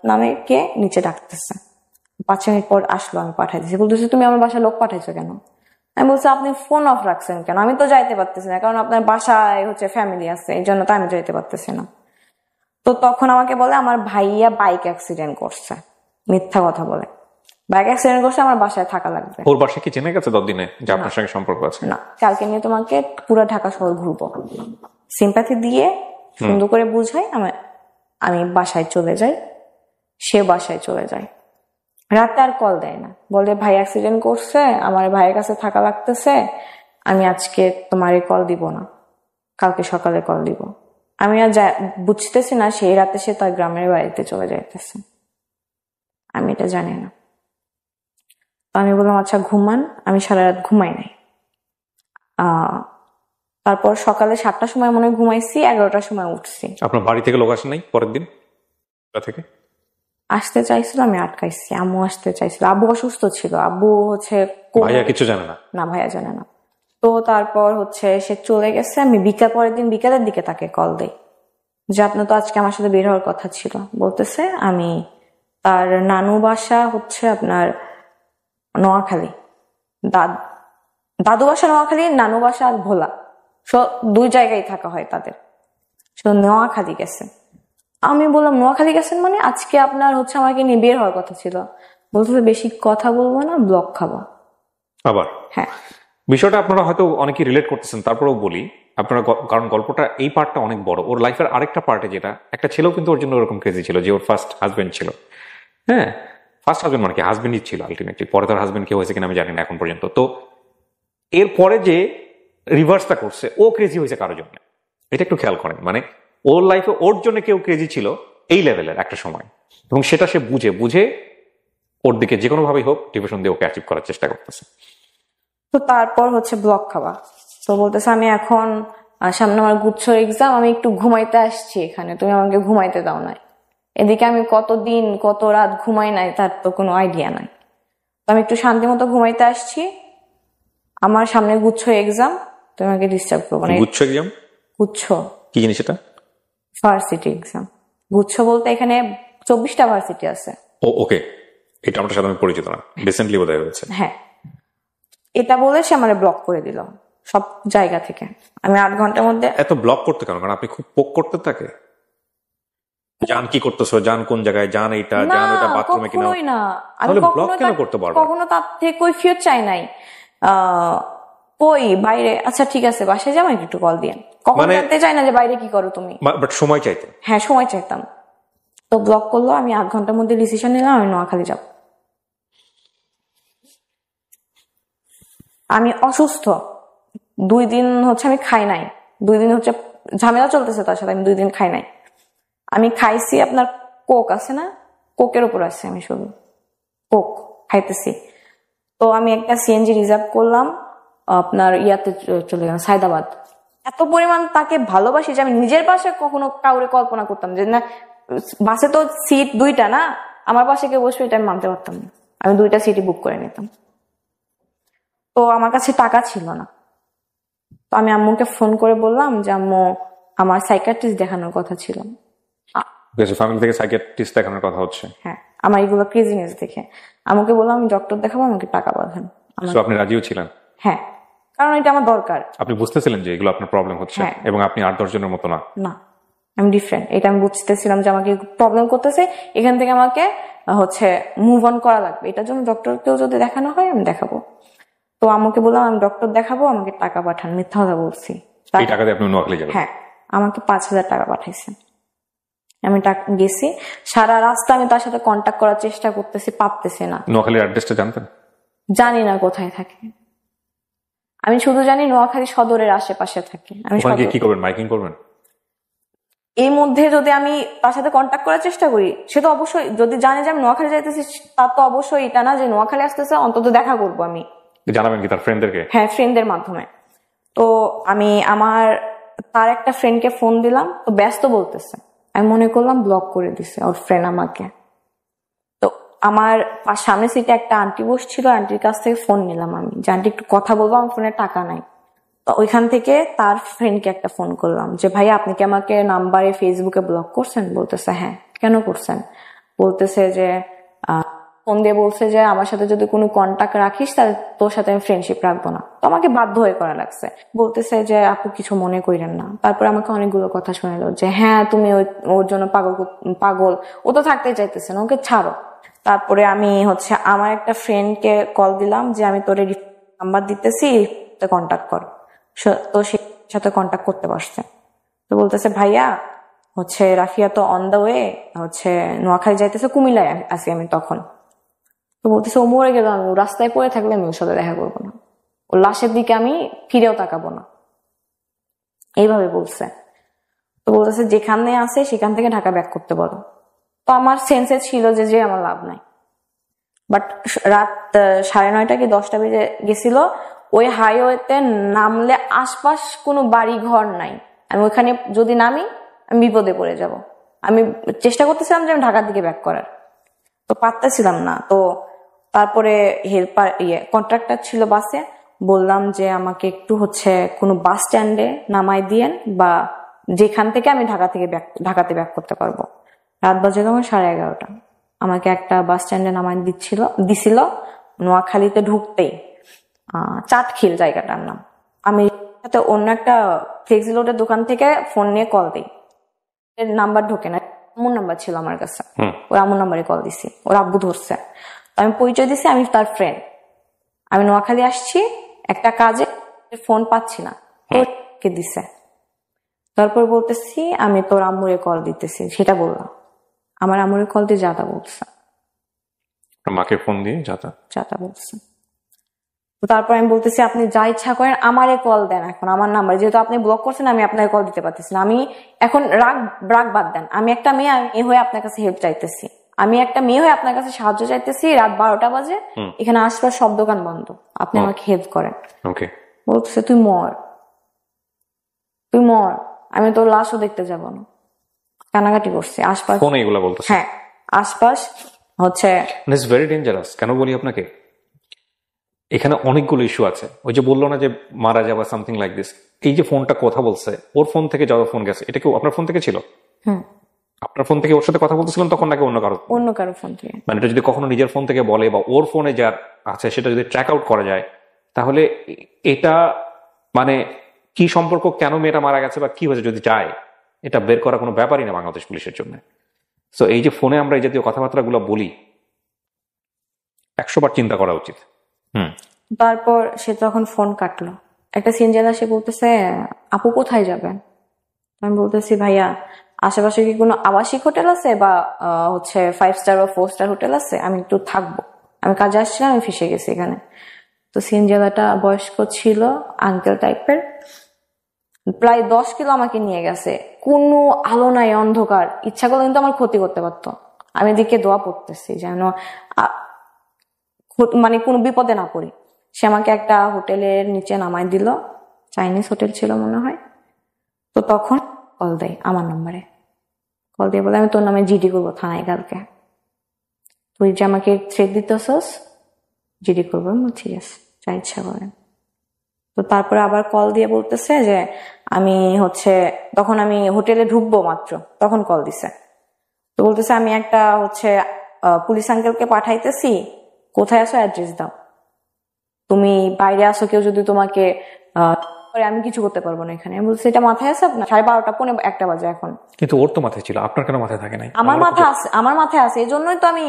নামে কে নিচে ডাকতেছে। 5 মিনিট পর আসলো, আমি পাঠাই দিচ্ছি। বলতেছি তুমি আমার বাসায় লোক পাঠাইছো কেন? আমি বলছি আপনি ফোন অফ রাখছেন কেন? আমি তো যাইতে পারতেছি না, কারণ আপনার বাসায় হচ্ছে ফ্যামিলি আছে, এই জন্য তো আমি যাইতে পারতেছি না। তো তখন আমাকে বলে আমার ভাইয়া বাইক অ্যাক্সিডেন্ট করছে, মিথ্যা কথা বলে। বাইক অ্যাক্সিডেন্ট করছে, আমার বাসায় থাকা লাগবে। ওর বাসায় কি জেনে গেছে 10 দিনে যে আপনার সঙ্গে সম্পর্ক আছে? না, কালকে নিয়ে তোমাকে পুরো ঢাকা শহর ঘুরবো, সিম্প্যাথি দিয়ে সুন্দর করে বুঝাই, আমি বাসায় চলে যাই, সে বাসায় চলে যায়। রাতে আর কল দেয় না, বলে ভাই অ্যাক্সিডেন্ট করছে, আমার ভাইয়ের কাছে থাকা লাগতেছে, আমি আজকে তোমার কল দিব না, কালকে সকালে কল দিব। আমি আর বুঝতেছি না সেই রাতে সে তার গ্রামের বাড়িতে চলে যাইতেছে, আমি এটা জানি না। তো আমি বললাম আচ্ছা ঘুমান, আমি সারা রাত ঘুমাই নাই। তারপর সকালে 7টার সময় মনে হয় ঘুমাইছি, 11টার সময় উঠছি। আপনার বাড়ি থেকে লোক আসে নাই পরের দিন থেকে? আসতে চাইছিল, আমি আটকাইছি। আম্মু আসতে চাইছিল, আব্বু অসুস্থ ছিল, আব্বু হচ্ছে ভাইয়া কিছু জানে না? না, ভাইয়া জানে না। তো তারপর হচ্ছে সে চলে গেছে, আমি পরের দিন বিকালের দিকে তাকে কল দেই যে আপনার তো আজকে আমার সাথে বের হওয়ার কথা ছিল। বলতেছে আমি তার নানু বাসা হচ্ছে আপনার নোয়াখালী, দাদু বাসা নোয়াখালী, নানু বাসা ভোলা, দুই জায়গায় থাকা হয় তাদের। নোয়াখালী গেছে। আমি বললাম নোয়াখালী গেছেন মানে? আজকে আপনার হচ্ছে আমাকে নিয়ে বের হওয়ার কথা ছিল। বলতেছে বেশি কথা বলবো না, ব্লক খাবা। আবার হ্যাঁ, বিষয়টা আপনারা হয়তো অনেকেই রিলেট করতেছেন, তারপরেও বলি আপনারা, কারণ গল্পটা এই পার্টটা অনেক বড়। ওর লাইফের আরেকটা পার্টে যেটা, একটা ছেলেও কিন্তু ওর জন্য ওরকম ক্রেজি ছিল, যে ওর ফার্স্ট হাজবেন্ড ছিল। হ্যাঁ, ফার্স্ট হাজবেন্ড মানে কি, হাজবেন্ডই ছিল আলটিমেটলি। পরে তার হাজবেন্ড কেউ হয়েছে কিনা আমি জানি না এখন পর্যন্ত। তো এরপরে যে রিভার্সটা করছে, ও ক্রেজি হয়েছে কারোর জন্য, এটা একটু খেয়াল করেন। মানে ওর লাইফে ওর জন্য কেউ ক্রেজি ছিল এই লেভেলের একটা সময়, এবং সেটা সে বুঝে ওর দিকে যে কোনো ভাবেই হোক ডিভিশন দিয়ে ওকে অ্যাচিভ করার চেষ্টা করতেছে। তো তারপর হচ্ছে ব্লক খাওয়া। তো বলতেছে আমি এখন সামনে আমার গুচ্ছর এক্সাম, আমি একটু ঘুমাইতে আসছি এখানে, তুমি আমাকে ঘুমাইতে দাও নাই। এদিকে আমি কতদিন কত রাত ঘুমাই নাই, তার তো কোনো আইডিয়া নাই। তো আমি একটু শান্তি মতো ঘুমাইতে আসছি, আমার সামনে গুচ্ছ এক্সাম, তুমি আমাকে ডিস্টার্ব করবো না। গুচ্ছ কি জিনিস এটা? Varsity exam. গুচ্ছ বলতে এখানে 24টা ভার্সিটি আছে। ওকে, এটা আমার সাথে আমি পরিচিত না, রিসেন্টলি বোধহয় হয়েছে। হ্যাঁ, এটা বলে সে আমার ব্লক করে দিল সব জায়গা থেকে। আমি 8 ঘন্টার মধ্যে। এত ব্লক করতে কেন? কারণ আপনি খুব পোক করতে থাকে। জান কি করতেছো, জান কোন জায়গায়, জান এইটা, জান ওটা, বাথরুমে কিনা। কখনোই না, আমি ব্লক কেন করতে পারবো? কখনো তার থেকে কৈফিয়ত চাই নাই। কই বাইরে, আচ্ছা ঠিক আছে বাসায় যাবো, একটু কল দিয়ে। কখনো জানতে চাই না যে বাইরে কি করো তুমি। বাট সময় চাইতে। হ্যাঁ, সময় চাইতাম। তো ব্লক করলো। আমি 8 ঘন্টার মধ্যে ডিসিশন নিলাম আমি নোয়াখালী যাব। আমি অসুস্থ, 2 দিন হচ্ছে আমি খাই নাই। 2 দিন হচ্ছে ঝামেলা চলতেছে তার সাথে, আমি 2 দিন খাই নাই। আমি খাইছি আপনার কোক আছে না, কোকের উপর আছে, আমি শুধু কোক খাইতেছি। তো আমি একটা সিএনজি রিজার্ভ করলাম, আপনার ইয়াতে চলে গেলাম সায়দাবাদ। এত পরিমাণ তাকে ভালোবাসি যে আমি নিজের পাশে কখনো কাউরে কল্পনা করতাম যে না, বাসে তো সিট 2টা না, আমার পাশে কেউ বসবে এটা আমি মানতে পারতাম না। আমি 2টা সিটই বুক করে নিতাম। তো আমার কাছে টাকা ছিল না, তো আমি আম্মুকে ফোন করে বললাম যে আম্মু আমার সাইকিয়াট্রিস্ট দেখানোর কথা ছিল। ফ্যামিলি থেকে সাইকিয়াট্রিস্ট দেখানোর কথা হচ্ছে। হ্যাঁ, আমার এগুলো ক্রেজিনেস দেখে আমাকে বললাম আমি ডক্টর দেখাবো, আমাকে টাকা পাঠান। আপনি রাজিও ছিলেন? হ্যাঁ, কারণ এটা আমার দরকার। আপনি বুঝতেছিলেন যে এগুলো আপনার প্রবলেম হচ্ছে এবং আপনি 8-10 জনের মতো না। না, আমি ডিফারেন্ট, এটা আমি বুঝতেছিলাম যে আমাকে প্রবলেম করতেছে, এখান থেকে আমাকে হচ্ছে মুভ অন করা লাগবে। এটার জন্য ডক্টরকেও যদি দেখানো হয় আমি দেখাবো। তো আমাকে বললাম আমি ডক্টর দেখাবো, আমাকে টাকা পাঠান। মিথ্যা কথা বলছি। এই টাকা দিয়ে আপনি নোয়াখালী যাবেন? হ্যাঁ, আমাকে 5,000 টাকা পাঠাইছেন। আমি গেছি, সারা রাস্তা আমি তার সাথে কন্ট্যাক্ট করার চেষ্টা করতেছি, পারতেছি না। নোয়াখালীর অ্যাড্রেসটা জানতেন? জানি না কোথায় থাকে, আমি শুধু জানি নোয়াখালী সদরের আশেপাশে থাকে। আমি কি করবেন, মাইকিং করবেন? এই মধ্যে যদি আমি তার সাথে কন্ট্যাক্ট করার চেষ্টা করি, সে তো অবশ্যই যদি জানে যে আমি নোয়াখালী যাইতেছি, তার তো অবশ্যই এটা না যে নোয়াখালী আসতেছে, অন্তত দেখা করবো। আমি জানাবেন কি তার ফ্রেন্ডদেরকে? হ্যাঁ, ফ্রেন্ডদের মাধ্যমে। তো আমি তার একটা ফ্রেন্ডকে ফোন দিলাম, তো ব্যস্ত বলতেছে। আমি মনে করলাম ব্লক করে দিছে ওর ফ্রেন্ড আমাকে। তো আমার সামনে সিটে একটা আন্টি বসছিল, আন্টির কাছ থেকে ফোন নিলাম আমি যে আন্টি একটু কথা বলবো, আমার ফোনে টাকা নাই। তো ওইখান থেকে তার ফ্রেন্ডকে একটা ফোন করলাম যে ভাইয়া আপনি কি আমাকে নাম্বারে ফেসবুকে ব্লক করছেন? বলতেছে হ্যাঁ। কেন করছেন? বলতেছে যে ফোন দিয়ে বলছে যে আমার সাথে যদি কোনো কন্টাক্ট রাখিস তাহলে তোর সাথে আমি ফ্রেন্ডশিপ রাখবো না। তো আমাকে বাধ্য হয়ে করা লাগছে। বলতেছে যে আপু কিছু মনে করেন না। তারপর আমাকে অনেকগুলো কথা শোনালো যে হ্যাঁ তুমি ওর জন্য পাগল, ও তো থাকতে চাইতেছে না, ওকে ছাড়ো। তারপরে আমি হচ্ছে আমার একটা ফ্রেন্ডকে কল দিলাম যে আমি তোর নাম্বার দিতেছি, কন্ট্যাক্ট কর। তো সে সাথে কন্ট্যাক্ট করতে পারছে। তো বলতেছে ভাইয়া হচ্ছে রাফিয়া তো অন দা ওয়ে, হচ্ছে নোয়াখালী যাইতেছে, কুমিল্লায় আছি আমি তখন। তো বলতেছে ও মরে গেল, আমি রাস্তায় পড়ে থাকলে আমি ওর সাথে দেখা করবো না, ওর লাশের দিকে আমি ফিরেও তাকাবো না, এইভাবে বলছে। তো বলতেছে যেখানে আছে সেখান থেকে ঢাকা ব্যাক করতে বলো। তো আমার সেন্সে ছিল যে আমার লাভ নাই। বাট রাত 9:30 কি 10টা বেজে গেছিল। ওই হাইওয়েতে নামলে আশপাশ কোনো বাড়ি ঘর নাই, আমি ওইখানে যদি নামি আমি বিপদে পড়ে যাব। আমি চেষ্টা করতেছিলাম যে আমি ঢাকার দিকে ব্যাক করার, তো পারতেছিলাম না। তো তারপরে হেল্পার কন্ট্রাক্টর ছিল বাসে, বললাম যে আমাকে একটু হচ্ছে কোনো বাস স্ট্যান্ডে নামাই দিয়েন, বা যেখান থেকে আমি ঢাকাতে ব্যাক করতে পারবো। রাত বাজে তখন 11:30। আমাকে একটা বাস স্ট্যান্ডে নামাই দিছিল নোয়াখালীতে ঢুকতেই, চাটখিল জায়গাটার নাম। আমি সাথে অন্য একটা ফ্লেক্সি লোডের দোকান থেকে ফোন নিয়ে কল দিই, এর নাম্বার ঢোকে না, আম্মুর নাম্বার ছিল আমার কাছে, ওর আম্মুর নাম্বারে কল দিছি, ওর আব্বু ধরছে। আমি পরিচয় দিছি আমি তার ফ্রেন্ড, আমি নোয়াখালী আসছি একটা কাজে, ফোন পাচ্ছি না, ওকে দিছে। তারপর বলতেছি আমি তোর আম্মুরে কল দিতেছি, সেটা বললাম। আমার আম্মুরে কল দিয়ে যাতা বলছে, মাকে ফোন দিয়ে যাতা বলছে। তারপর আমি বলতেছি আপনি যা ইচ্ছা করেন আমারে কল দেন, এখন আমার নাম্বার যেহেতু আপনি ব্লক করছেন আমি আপনাকে কল দিতে পারতেছি না। আমি এখন রাগ বাদ দেন, আমি একটা মেয়ে হয়ে আপনার কাছে হেল্প চাইতেছি, আমি একটা মেয়ে হয়ে আপনার কাছে সাহায্য চাইতেছি। রাত 12টা বাজে, এখানে আশপাশ সব দোকান বন্ধ, আপনি আমাকে হেল্প করেন। বলতেছে তুই মর, আমি তোর লাশও দেখতে যাব না। কানাকাটি করছে আশপাশ, হ্যাঁ আশপাশ হচ্ছে। Very dangerous. কেন বলি আপনাকে, এখানে অনেকগুলো ইস্যু আছে। ওই যে বললো না যে মারা যাবা সামথিং লাইক দিস, এই যে ফোনটা কথা বলছে, ওর ফোন থেকে যত ফোন গেছে, এটা কি আপনার ফোন থেকে ছিল? আপনার ফোন থেকে ওর সাথে কথা বলতেছিলেন তখন নাকি অন্য কারো ফোন থেকে? মানে এটা যদি কখনো নিজের ফোন থেকে বলে বা ওর ফোনে যার আছে সেটা যদি ট্র্যাক আউট করা যায়, তাহলে এটা মানে কি সম্পর্ক, কেন মেয়েটা মারা গেছে বা কি হয়েছে যদি যায়, এটা বের করা কোনো ব্যাপারই না বাংলাদেশ পুলিশের জন্য। তো এই যে ফোনে আমরা এই জাতীয় কথাবার্তা গুলো বলি, 100 বার চিন্তা করা উচিত। তারপর সে তখন ফোন কাটলো, একটা সিনজেলা সে বলতেছে আপু কোথায় যাবেন? আমি বলতেছি ভাইয়া আশেপাশে কি কোনো আবাসিক হোটেল আছে বা হচ্ছে 5 স্টার বা 4 স্টার হোটেল আছে, আমি একটু থাকবো, আমি কাজে আসছিলাম, আমি ফেসে গেছি এখানে। তো সিনজেলাটা বয়স্ক ছিল, আঙ্কেল টাইপের, প্রায় 10 কিলো আমাকে নিয়ে গেছে, কোনো আলো নাই, অন্ধকার, ইচ্ছা করলে কিন্তু আমার ক্ষতি করতে পারতো। আমি দিকে দোয়া পড়তেছি যেন মানে কোনো বিপদে না পড়ি। সে আমাকে একটা হোটেলের নিচে নামাই দিল, চাইনিজ হোটেল ছিল মনে হয়। তো তখন কল দেয় আমার নম্বরে, কল দিয়ে বলে আমি তোর নামে জিডি করবো থানায় কালকে, তুই যে আমাকে থ্রেট দিতেছস জিডি করবো। ঠিক আছে, যা ইচ্ছা করেন। তো তারপরে আবার কল দিয়ে বলতেছে যে আমি হচ্ছে, তখন আমি হোটেলে ঢুকবো মাত্র তখন কল দিছে। তো বলতেছে আমি একটা হচ্ছে পুলিশ আঙ্কেলকে পাঠাইতেছি, কোথায় আসো অ্যাড্রেস দাও, তুমি বাইরে আসো, কেউ যদি তোমাকে আমি কিছু করতে পারবো না এখানে। আমি বলছি এটা মাথায় আছে আপনার? 12:30 পৌনে 1টা বাজে এখন। কিন্তু ওর তো মাথায় ছিল, আপনার কেন মাথায় থাকে নাই? আমার মাথায় আছে, এই জন্যই তো আমি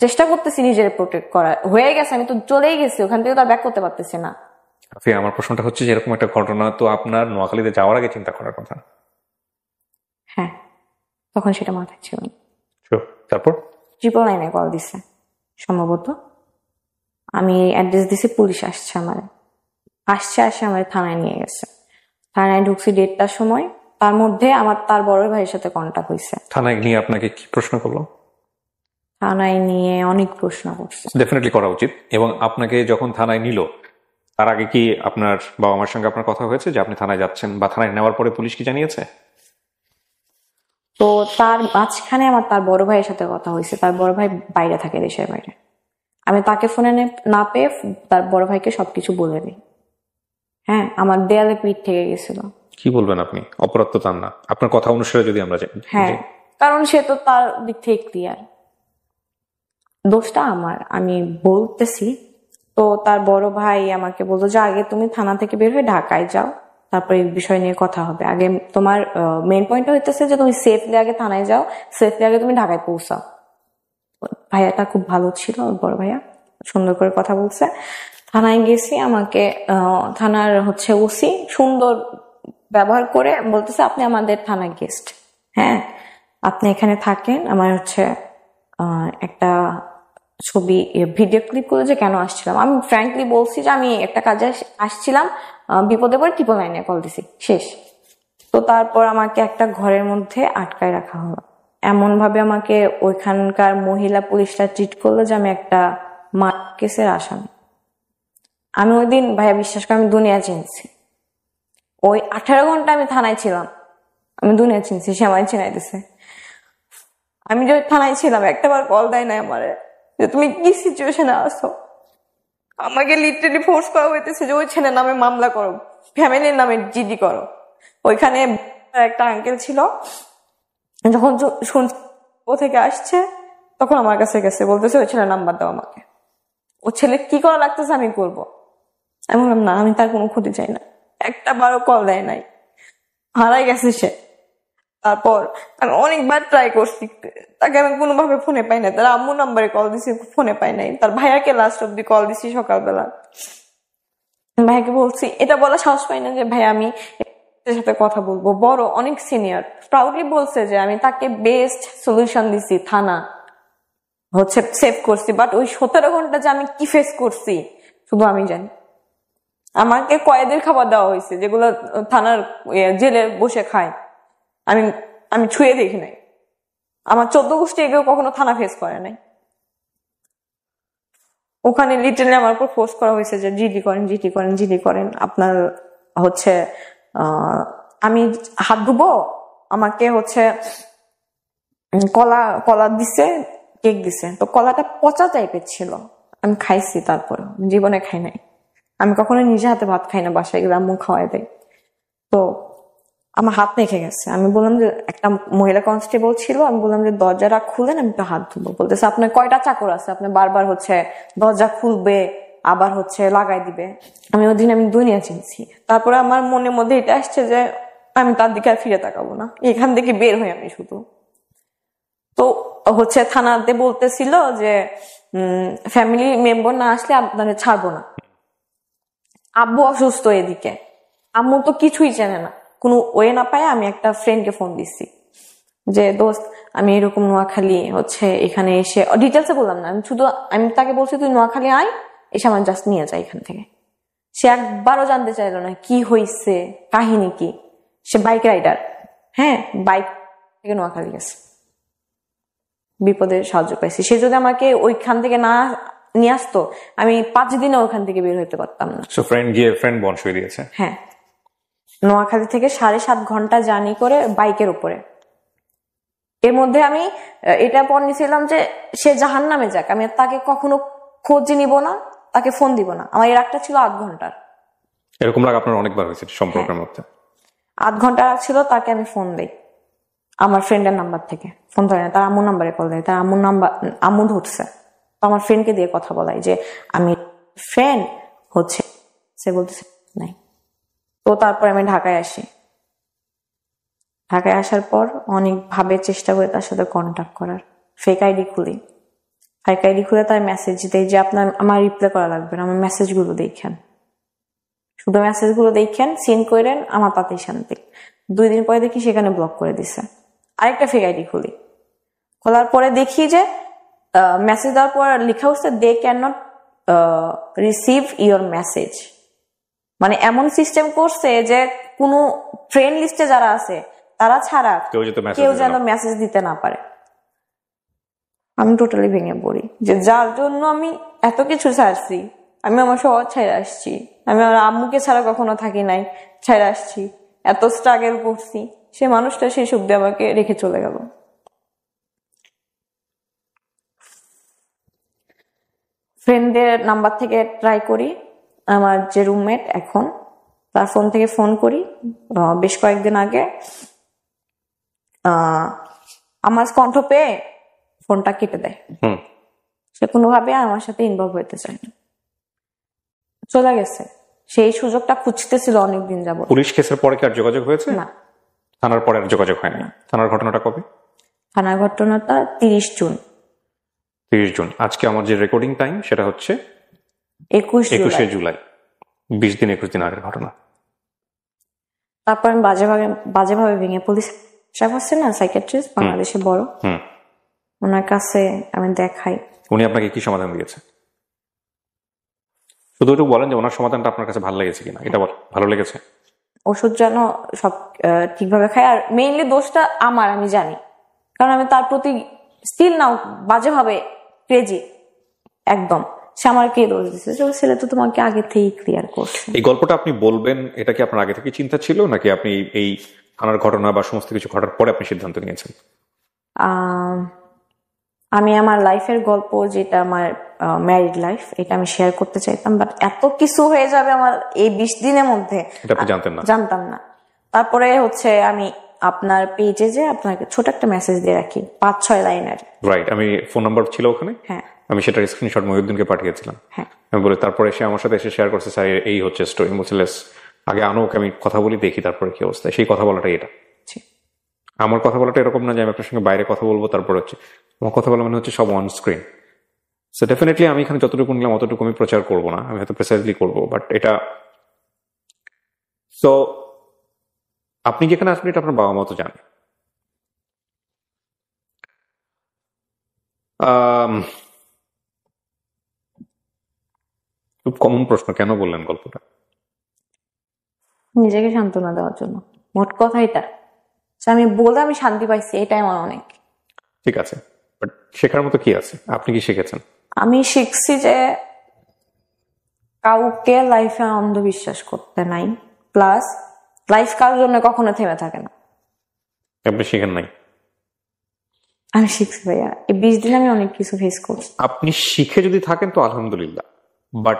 চেষ্টা করতেছি নিজের প্রোটেক্ট করা। হয়ে গেছে, আমি তো চলেই গেছি ওখান থেকে, তো আর ব্যাক করতে পারতেছি না। আমার প্রশ্নটা হচ্ছে যে এরকম একটা ঘটনা তো আপনার নোয়াখালীতে যাওয়ার আগে চিন্তা করার কথা। হ্যাঁ, তখন সেটা মাথায় ছিল। তারপর 999 কল দিছে সম্ভবত, আমি অ্যাড্রেস দিছি, পুলিশ আসছে আমার থানায় নিয়ে গেছে। থানায় ঢুকছি 1:30টার সময়, তার মধ্যে আমার তার বড় ভাইয়ের সাথে কন্টাক্ট হয়েছে। থানায় নিয়ে আপনাকে কি প্রশ্ন করলো? থানায় নিয়ে অনেক প্রশ্ন করছে, ডেফিনেটলি করা উচিত। এবং আপনাকে যখন থানায় নিল, তার আগে কি আপনার বাবা মার সঙ্গে আপনার কথা হয়েছে যে আপনি থানায় যাচ্ছেন, বা থানায় নেওয়ার পরে পুলিশ কি জানিয়েছে? তো তার মাঝখানে আমার তার বড় ভাইয়ের সাথে কথা হয়েছে। তার বড় ভাই বাইরে থাকে, দেশের বাইরে। আমি তাকে ফোনে না পেয়ে তার বড় ভাইকে সবকিছু বলে দিই। হ্যাঁ, আমার দেয়ালে পিঠ থেকে গেছিল। কি বলবেন আপনি? অপরাধ তো তার না, আপনার কথা অনুসারে যদি আমরা যাই। হ্যাঁ, কারণ সে তো তার দিক থেকে ক্লিয়ার, দোষটা আমার, আমি বলতেছি। তো তার বড় ভাই আমাকে বলতো যে আগে তুমি থানা থেকে বের হয়ে ঢাকায় যাও, তারপরে এই বিষয় নিয়ে কথা হবে। আগে তোমার মেইন পয়েন্ট হইতেছে যে তুমি সেফলি আগে থানায় যাও, সেফলি আগে তুমি ঢাকায় পৌঁছাও। ভাইয়াটা খুব ভালো ছিল, বড় ভাইয়া সুন্দর করে কথা বলছে। থানায় গেছি, আমাকে থানার হচ্ছে ওসি সুন্দর ব্যবহার করে বলতেছে আপনি আমাদের থানার গেস্ট, হ্যাঁ আপনি এখানে থাকেন। আমার হচ্ছে একটা ছবি ভিডিও ক্লিপ করে যে কেন আসছিলাম। আমি ফ্র্যাঙ্কলি বলছি যে আমি একটা কাজে আসছিলাম, বিপদে পড়ে 999 কল দিছি, শেষ। তো তারপর আমাকে একটা ঘরের মধ্যে আটকায় রাখা হলো, এমন ভাবে আমাকে ওইখানকার মহিলা পুলিশরা ট্রিট করলো যে আমি একটা মার্ডার কেসের আসামি। আমি ওই দিন ভাইয়া বিশ্বাস করে আমি দুনিয়া চিনছি। ওই 18 ঘন্টা আমি থানায় ছিলাম, আমি দুনিয়া চিনছি, সে আমায় চিনাই দিছে। আমি যে থানায় ছিলাম, একটাবার কল দেয় না আমারে যে তুমি কি সিচুয়েশনে আসো। আমাকে লিটারালি ফোর্স করা হইতেছে যে ওই ছেলের নামে মামলা করো, ফ্যামিলির নামে জিডি করো। ওইখানে একটা আঙ্কেল ছিল, যখন শুনছি ও থেকে আসছে তখন আমার কাছে গেছে, বলতেছে ওই ছেলের নাম্বার দাও আমাকে, ও ছেলে কি করা লাগতেছে আমি করবো। আমি বললাম না, আমি তার কোনো ক্ষতি চাই না। একটা বারো কল দেয় নাই, হারাই গেছে সে। তারপর আমি অনেকবার ট্রাই করছি, তাকে আমি কোনোভাবে ফোনে পাই না। তার আম্মু নাম্বারে কল দিছি, ফোনে পাই নাই। তার ভাইয়াকে লাস্ট অব্দি কল দিছি সকালবেলা, ভাইয়াকে বলছি, এটা বলা সাহস পাই না যে ভাই আমি সাথে কথা বলবো, বড় অনেক সিনিয়র, প্রাউডলি বলছে যে আমি তাকে বেস্ট সলিউশন দিছি, থানা হচ্ছে সেভ করছি। বাট ওই 17 ঘন্টা যে আমি কি ফেস করছি শুধু আমি জানি। আমাকে কয়েদের খাবার দেওয়া হয়েছে যেগুলো থানার জেলে বসে খায়, আমি আমি ছুঁয়ে দেখি নাই। আমার 14 গোষ্ঠী এগুলো কখনো থানা ফেস করে নাই। ওখানে লিটারালি আমার উপর ফোর্স করা হয়েছে যে জিডি করেন, জিডি করেন, জিডি করেন। আপনার হচ্ছে আমি হাত ধুবো, আমাকে হচ্ছে কলা দিছে, কেক দিছে। তো কলাটা পচা টাইপের ছিল, আমি খাইছি, তারপর জীবনে খাই নাই। আমি কখনো নিজে হাতে ভাত খাই না, বাসায় গেলে আম্মু খাওয়াই দেয়। তো আমার হাত মেখে গেছে। আমি বললাম যে, একটা মহিলা কনস্টেবল ছিল, আমি বললাম যে দরজাটা খুলেন, আমি তো হাত ধুবো। বলতেছে আপনার কয়টা চাকর আছে, আপনি বারবার দরজা খুলবে আবার লাগাই দিবে। আমি ওই দিন আমি দুনিয়া চিনছি। তারপরে আমার মনের মধ্যে এটা আসছে যে আমি তার দিকে আর ফিরে তাকাবো না, এখান থেকে বের হই আমি শুধু। তো থানাতে বলতেছিল যে ফ্যামিলি মেম্বার না আসলে আপনাদের ছাড়বো না। আব্বু অসুস্থ, এদিকে আম্মু তো কিছুই জানে না, কোনো ওয়ে না পায়। আমি একটা ফ্রেন্ডকে ফোন দিচ্ছি যে দোস্ত আমি এরকম নোয়াখালী এখানে এসে, ডিটেলসে বললাম না, আমি তাকে বলছি তুই নোয়াখালী আয়, এসে আমার জাস্ট নিয়ে যায় এখান থেকে। সে একবারও জানতে চাইলো না কি হয়েছে, কাহিনী কি। সে বাইক রাইডার, হ্যাঁ, বাইক থেকে নোয়াখালী গেছে, বিপদের সাহায্য পাইছি। সে যদি আমাকে ওইখান থেকে না নিয়ে আসতো, আমি 5 দিনে ওখান থেকে বের হইতে পারতাম না। ফ্রেন্ড বনসই দিয়েছে। হ্যাঁ, নোয়াখালী থেকে 7.5 ঘন্টা জার্নি করে বাইকের উপরে। এর মধ্যে আমি এটা পর নিয়েছিলাম যে সে জাহান্নামে যাক, আমি তাকে কখনো খোঁজ নিব না, তাকে ফোন দিব না। আমার এর একটা ছিল 8 ঘন্টার। এরকম রাগ আপনার অনেকবার হয়েছে সম্পর্কের মধ্যে? 8 ঘন্টা ছিল, তাকে আমি ফোন দেই আমার ফ্রেন্ডের নাম্বার থেকে। ফোন ধরে না, তার আম্মুর নাম্বারে কল দেয়, তার আম্মু ধরছে। তো আমার ফ্রেন্ডকে দিয়ে কথা বলাই যে আমি ফ্রেন্ড সে বলতেছে নাই। তো তারপর আমি ঢাকায় আসি। ঢাকায় আসার পর অনেকভাবে চেষ্টা করে তার সাথে কন্ট্যাক্ট করার। ফেক আইডি খুলে তার মেসেজ দেয় যে আমার রিপ্লাই করা লাগবে না, আমার মেসেজগুলো দেখেন, শুধু মেসেজগুলো দেখেন, সিন করেন, আমার তাতেই শান্তি। 2 দিন পরে দেখি সেখানে ব্লক করে দিছে। আরেকটা ফেক আইডি খোলার পরে দেখি যে মেসেজ দেওয়ার পর লেখা হচ্ছে they can not receive your message. মানে এমন সিস্টেম করছে যে কোনো ফ্রেন্ড লিস্টে যারা আছে তারা ছাড়া কেউ যেন মেসেজ দিতে না পারে। আমি টোটালি ভেঙে পড়ি যে যার জন্য আমি এত কিছু ছাড়ছি, আমি আমার শহর ছেড়ে আসছি, আমি আমার আম্মুকে ছাড়া কখনো থাকি নাই, ছেড়ে আসছি, এত স্ট্রাগল করছি, সে মানুষটা সেই শব্দে আমাকে রেখে চলে গেল। ফ্রেন্ডদের নাম্বার থেকে ট্রাই করি, আমার যে রুমমেট এখন, তার ফোন থেকে ফোন করি। বেশ কয়েকদিন আগে আমার কণ্ঠ পেয়ে ফোনটা কেটে দেয়। সে কোনোভাবে আমার সাথে ইনভলভ হইতে চায় না, চলে গেছে। সেই সুযোগটা খুঁজতেছিল অনেকদিন যাবত। পুলিশ কেসের পরে কি আর যোগাযোগ হয়েছে? না, থানার পরে আর যোগাযোগ হয় না। থানার ঘটনাটা কবে? থানার ঘটনাটা 30 জুন। 30 জুন। আজকে আমার যে রেকর্ডিং টাইম সেটা হচ্ছে 21 জুলাই। 20 দিন 21 দিন আগের ঘটনা। তারপর আমি বাজেভাবে ভেঙে, পুলিশ স্টাফ আছে না, সাইকিয়াট্রিস্ট, বাংলাদেশে বড়, ওনার কাছে আমি দেখাই। উনি আপনাকে কি সমাধান দিয়েছে? শুধু একটু বলেন যে ওনার সমাধানটা আপনার কাছে ভালো লেগেছে কিনা। এটা ভালো লেগেছে? ওষুধ যেন সব ঠিকভাবে খাই, আর মেইনলি দোষটা আমার, আমি জানি, কারণ আমি তার প্রতি স্টিল নাও বাজেভাবে ক্রেজি একদম। সে আমার কে দোষ দিচ্ছে? ছেলে তো তোমাকে আগে থেকেই ক্লিয়ার করছে। এই গল্পটা আপনি বলবেন, এটা কি আপনার আগে থেকে চিন্তা ছিল, নাকি আপনি এই থানার ঘটনা বা সমস্ত কিছু ঘটার পরে আপনি সিদ্ধান্ত নিয়েছেন? আমি আমার লাইফের গল্প, যেটা আমার ম্যারিড লাইফ, এটা আমি শেয়ার করতে চাইতাম, বাট এত কিছু হয়ে যাবে আমার এই 20 দিনের মধ্যে, এটা আপনি জানতাম না। তারপরে আমি আপনার পেজে যে আপনাকে ছোট একটা মেসেজ দিয়ে রাখি, 5-6 লাইনের। রাইট, আমি ফোন নাম্বার ছিল ওখানে। হ্যাঁ, আমি সেটার স্ক্রিনশট মহিউদ্দিনকে পাঠিয়েছিলাম। হ্যাঁ, আমি বলি, তারপরে সে আমার সাথে এসে শেয়ার করছে, স্যার এই হচ্ছে স্টোরি। বলছিলেস আগে আনুক, আমি কথা বলি, দেখি তারপরে কি অবস্থা। সেই কথা বলাটা এটা। আমার কথা বলাটা এরকম না যে আমি আপনার সঙ্গে বাইরে কথা বলবো তারপর আমার কথা বলা মানে হচ্ছে সব অন স্ক্রিন। সো ডেফিনেটলি আমি এখানে যতটুকু নিলাম অতটুকু আমি প্রচার করবো না, আমি হয়তো প্রেসাইজলি করবো, বাট এটা। সো আপনি যেখানে আসবেন এটা আপনার বাবা মা তো জানে। খুব কমন প্রশ্ন, কেন বললেন গল্পটা? নিজেকে সান্ত্বনা দেওয়ার জন্য, মোট কথা এটা। আমি বলে আমি শান্তি পাইছি, এটাই আমার অনেক। ঠিক আছে, বাট শেখার মতো কি আছে? আপনি কি শিখেছেন? আমি শিখছি যে কাউকে লাইফে অন্ধবিশ্বাস করতে নাই, প্লাস লাইফ কারোর জন্য কখনো থেমে থাকে না। আপনি শিখেন নাই? আমি শিখছি ভাইয়া, এই 20 দিন আমি অনেক কিছু ফেস করছি। আপনি শিখে যদি থাকেন তো আলহামদুলিল্লাহ, বাট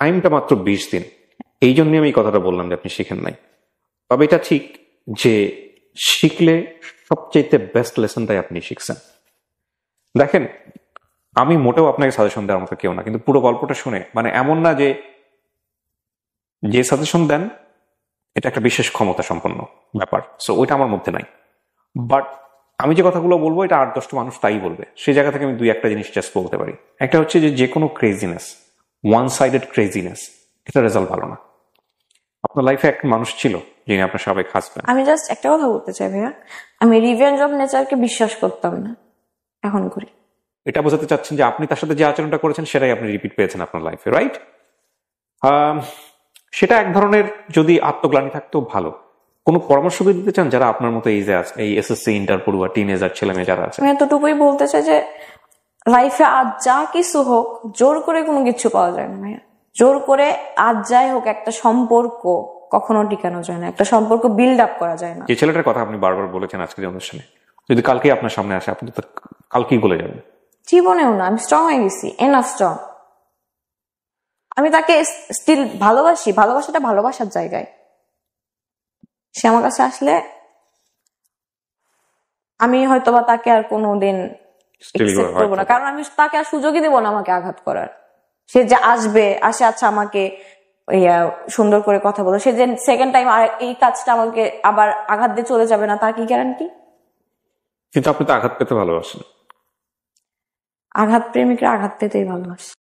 টাইমটা মাত্র 20 দিন, এই জন্য আমি এই কথাটা বললাম যে আপনি শিখেন নাই। তবে এটা ঠিক যে শিখলে সবচেয়ে বেস্ট লেসনটাই আপনি শিখছেন। দেখেন, আমি মোটেও আপনাকে সাজেশন দেওয়ার মতো কেউ না, কিন্তু পুরো গল্পটা শুনে মানে এমন না যে সাজেশন দেন এটা একটা বিশেষ ক্ষমতা সম্পন্ন ব্যাপার, সো ওইটা আমার মধ্যে নাই। বাট আমি যে কথাগুলো বলবো এটা 8-10টা মানুষ তাই বলবে, সেই জায়গা থেকে আমি 2-1টা জিনিস জাস্ট বলতে পারি। একটা হচ্ছে যে কোনো ক্রেজিনেস, ওয়ান সাইডেড ক্রেজিনেস, এটা রেজাল্ট ভালো না। আপনার লাইফে একটা মানুষ ছিল যিনি আপনার সাবেক হাজবেন্ড। আমি জাস্ট একটা কথা বলতে চাই ভাইয়া, আমি রিভেঞ্জ অফ নেচারকে বিশ্বাস করতাম না, এখন করি। এটা বোঝাতে চাচ্ছেন যে আপনি তার সাথে যে আচরণটা করেছেন সেটাই আপনি রিপিট পেয়েছেন আপনার লাইফে, রাইট? সেটা এক ধরনের যদি আত্মগ্লানি থাকতো ভালো। কোনো পরামর্শ দিতে চান যারা আপনার মতো এই যে আছে, এই এসএসসি ইন্টার পড়ুয়া টিনেজার ছেলে মেয়ে যারা আছে? আমি এতটুকুই বলতে চাই যে লাইফে আজ যা কিছু হোক জোর করে কোনো কিছু পাওয়া যায় না ভাইয়া। জোর করে আজ যাই হোক একটা সম্পর্ক কখনো টিকানো যায় না, একটা সম্পর্ক বিল্ড আপ করা যায় না। যে ছেলেটার কথা আপনি বারবার বলেছেন আজকের অনুষ্ঠানে, যদি কালকেই আপনার সামনে আসে আপনি তো কালকেই গলে যাবেন। জীবনেও না, আমি স্ট্রং হয়ে গেছি, এনাফ স্ট্রং। আমি তাকে স্টিল ভালোবাসি, ভালোবাসাটা ভালোবাসার জায়গায়। সে আমার কাছে আসলে আমি হয়তোবা তাকে আর কোনোদিন accept করবো না, কারণ আমি তাকে আর সুযোগই দেবো না আমাকে আঘাত করার। সে যে আসবে আসে, আচ্ছা আমাকে সুন্দর করে কথা বলো, সে যে সেকেন্ড টাইম আর এই কাজটা আমাকে আবার আঘাত দিয়ে চলে যাবে না, তার কি গ্যারান্টি? কিন্তু আপনি তো আঘাত পেতে ভালোবাসেন। আঘাত প্রেমিকরা আঘাত পেতেই ভালোবাসে।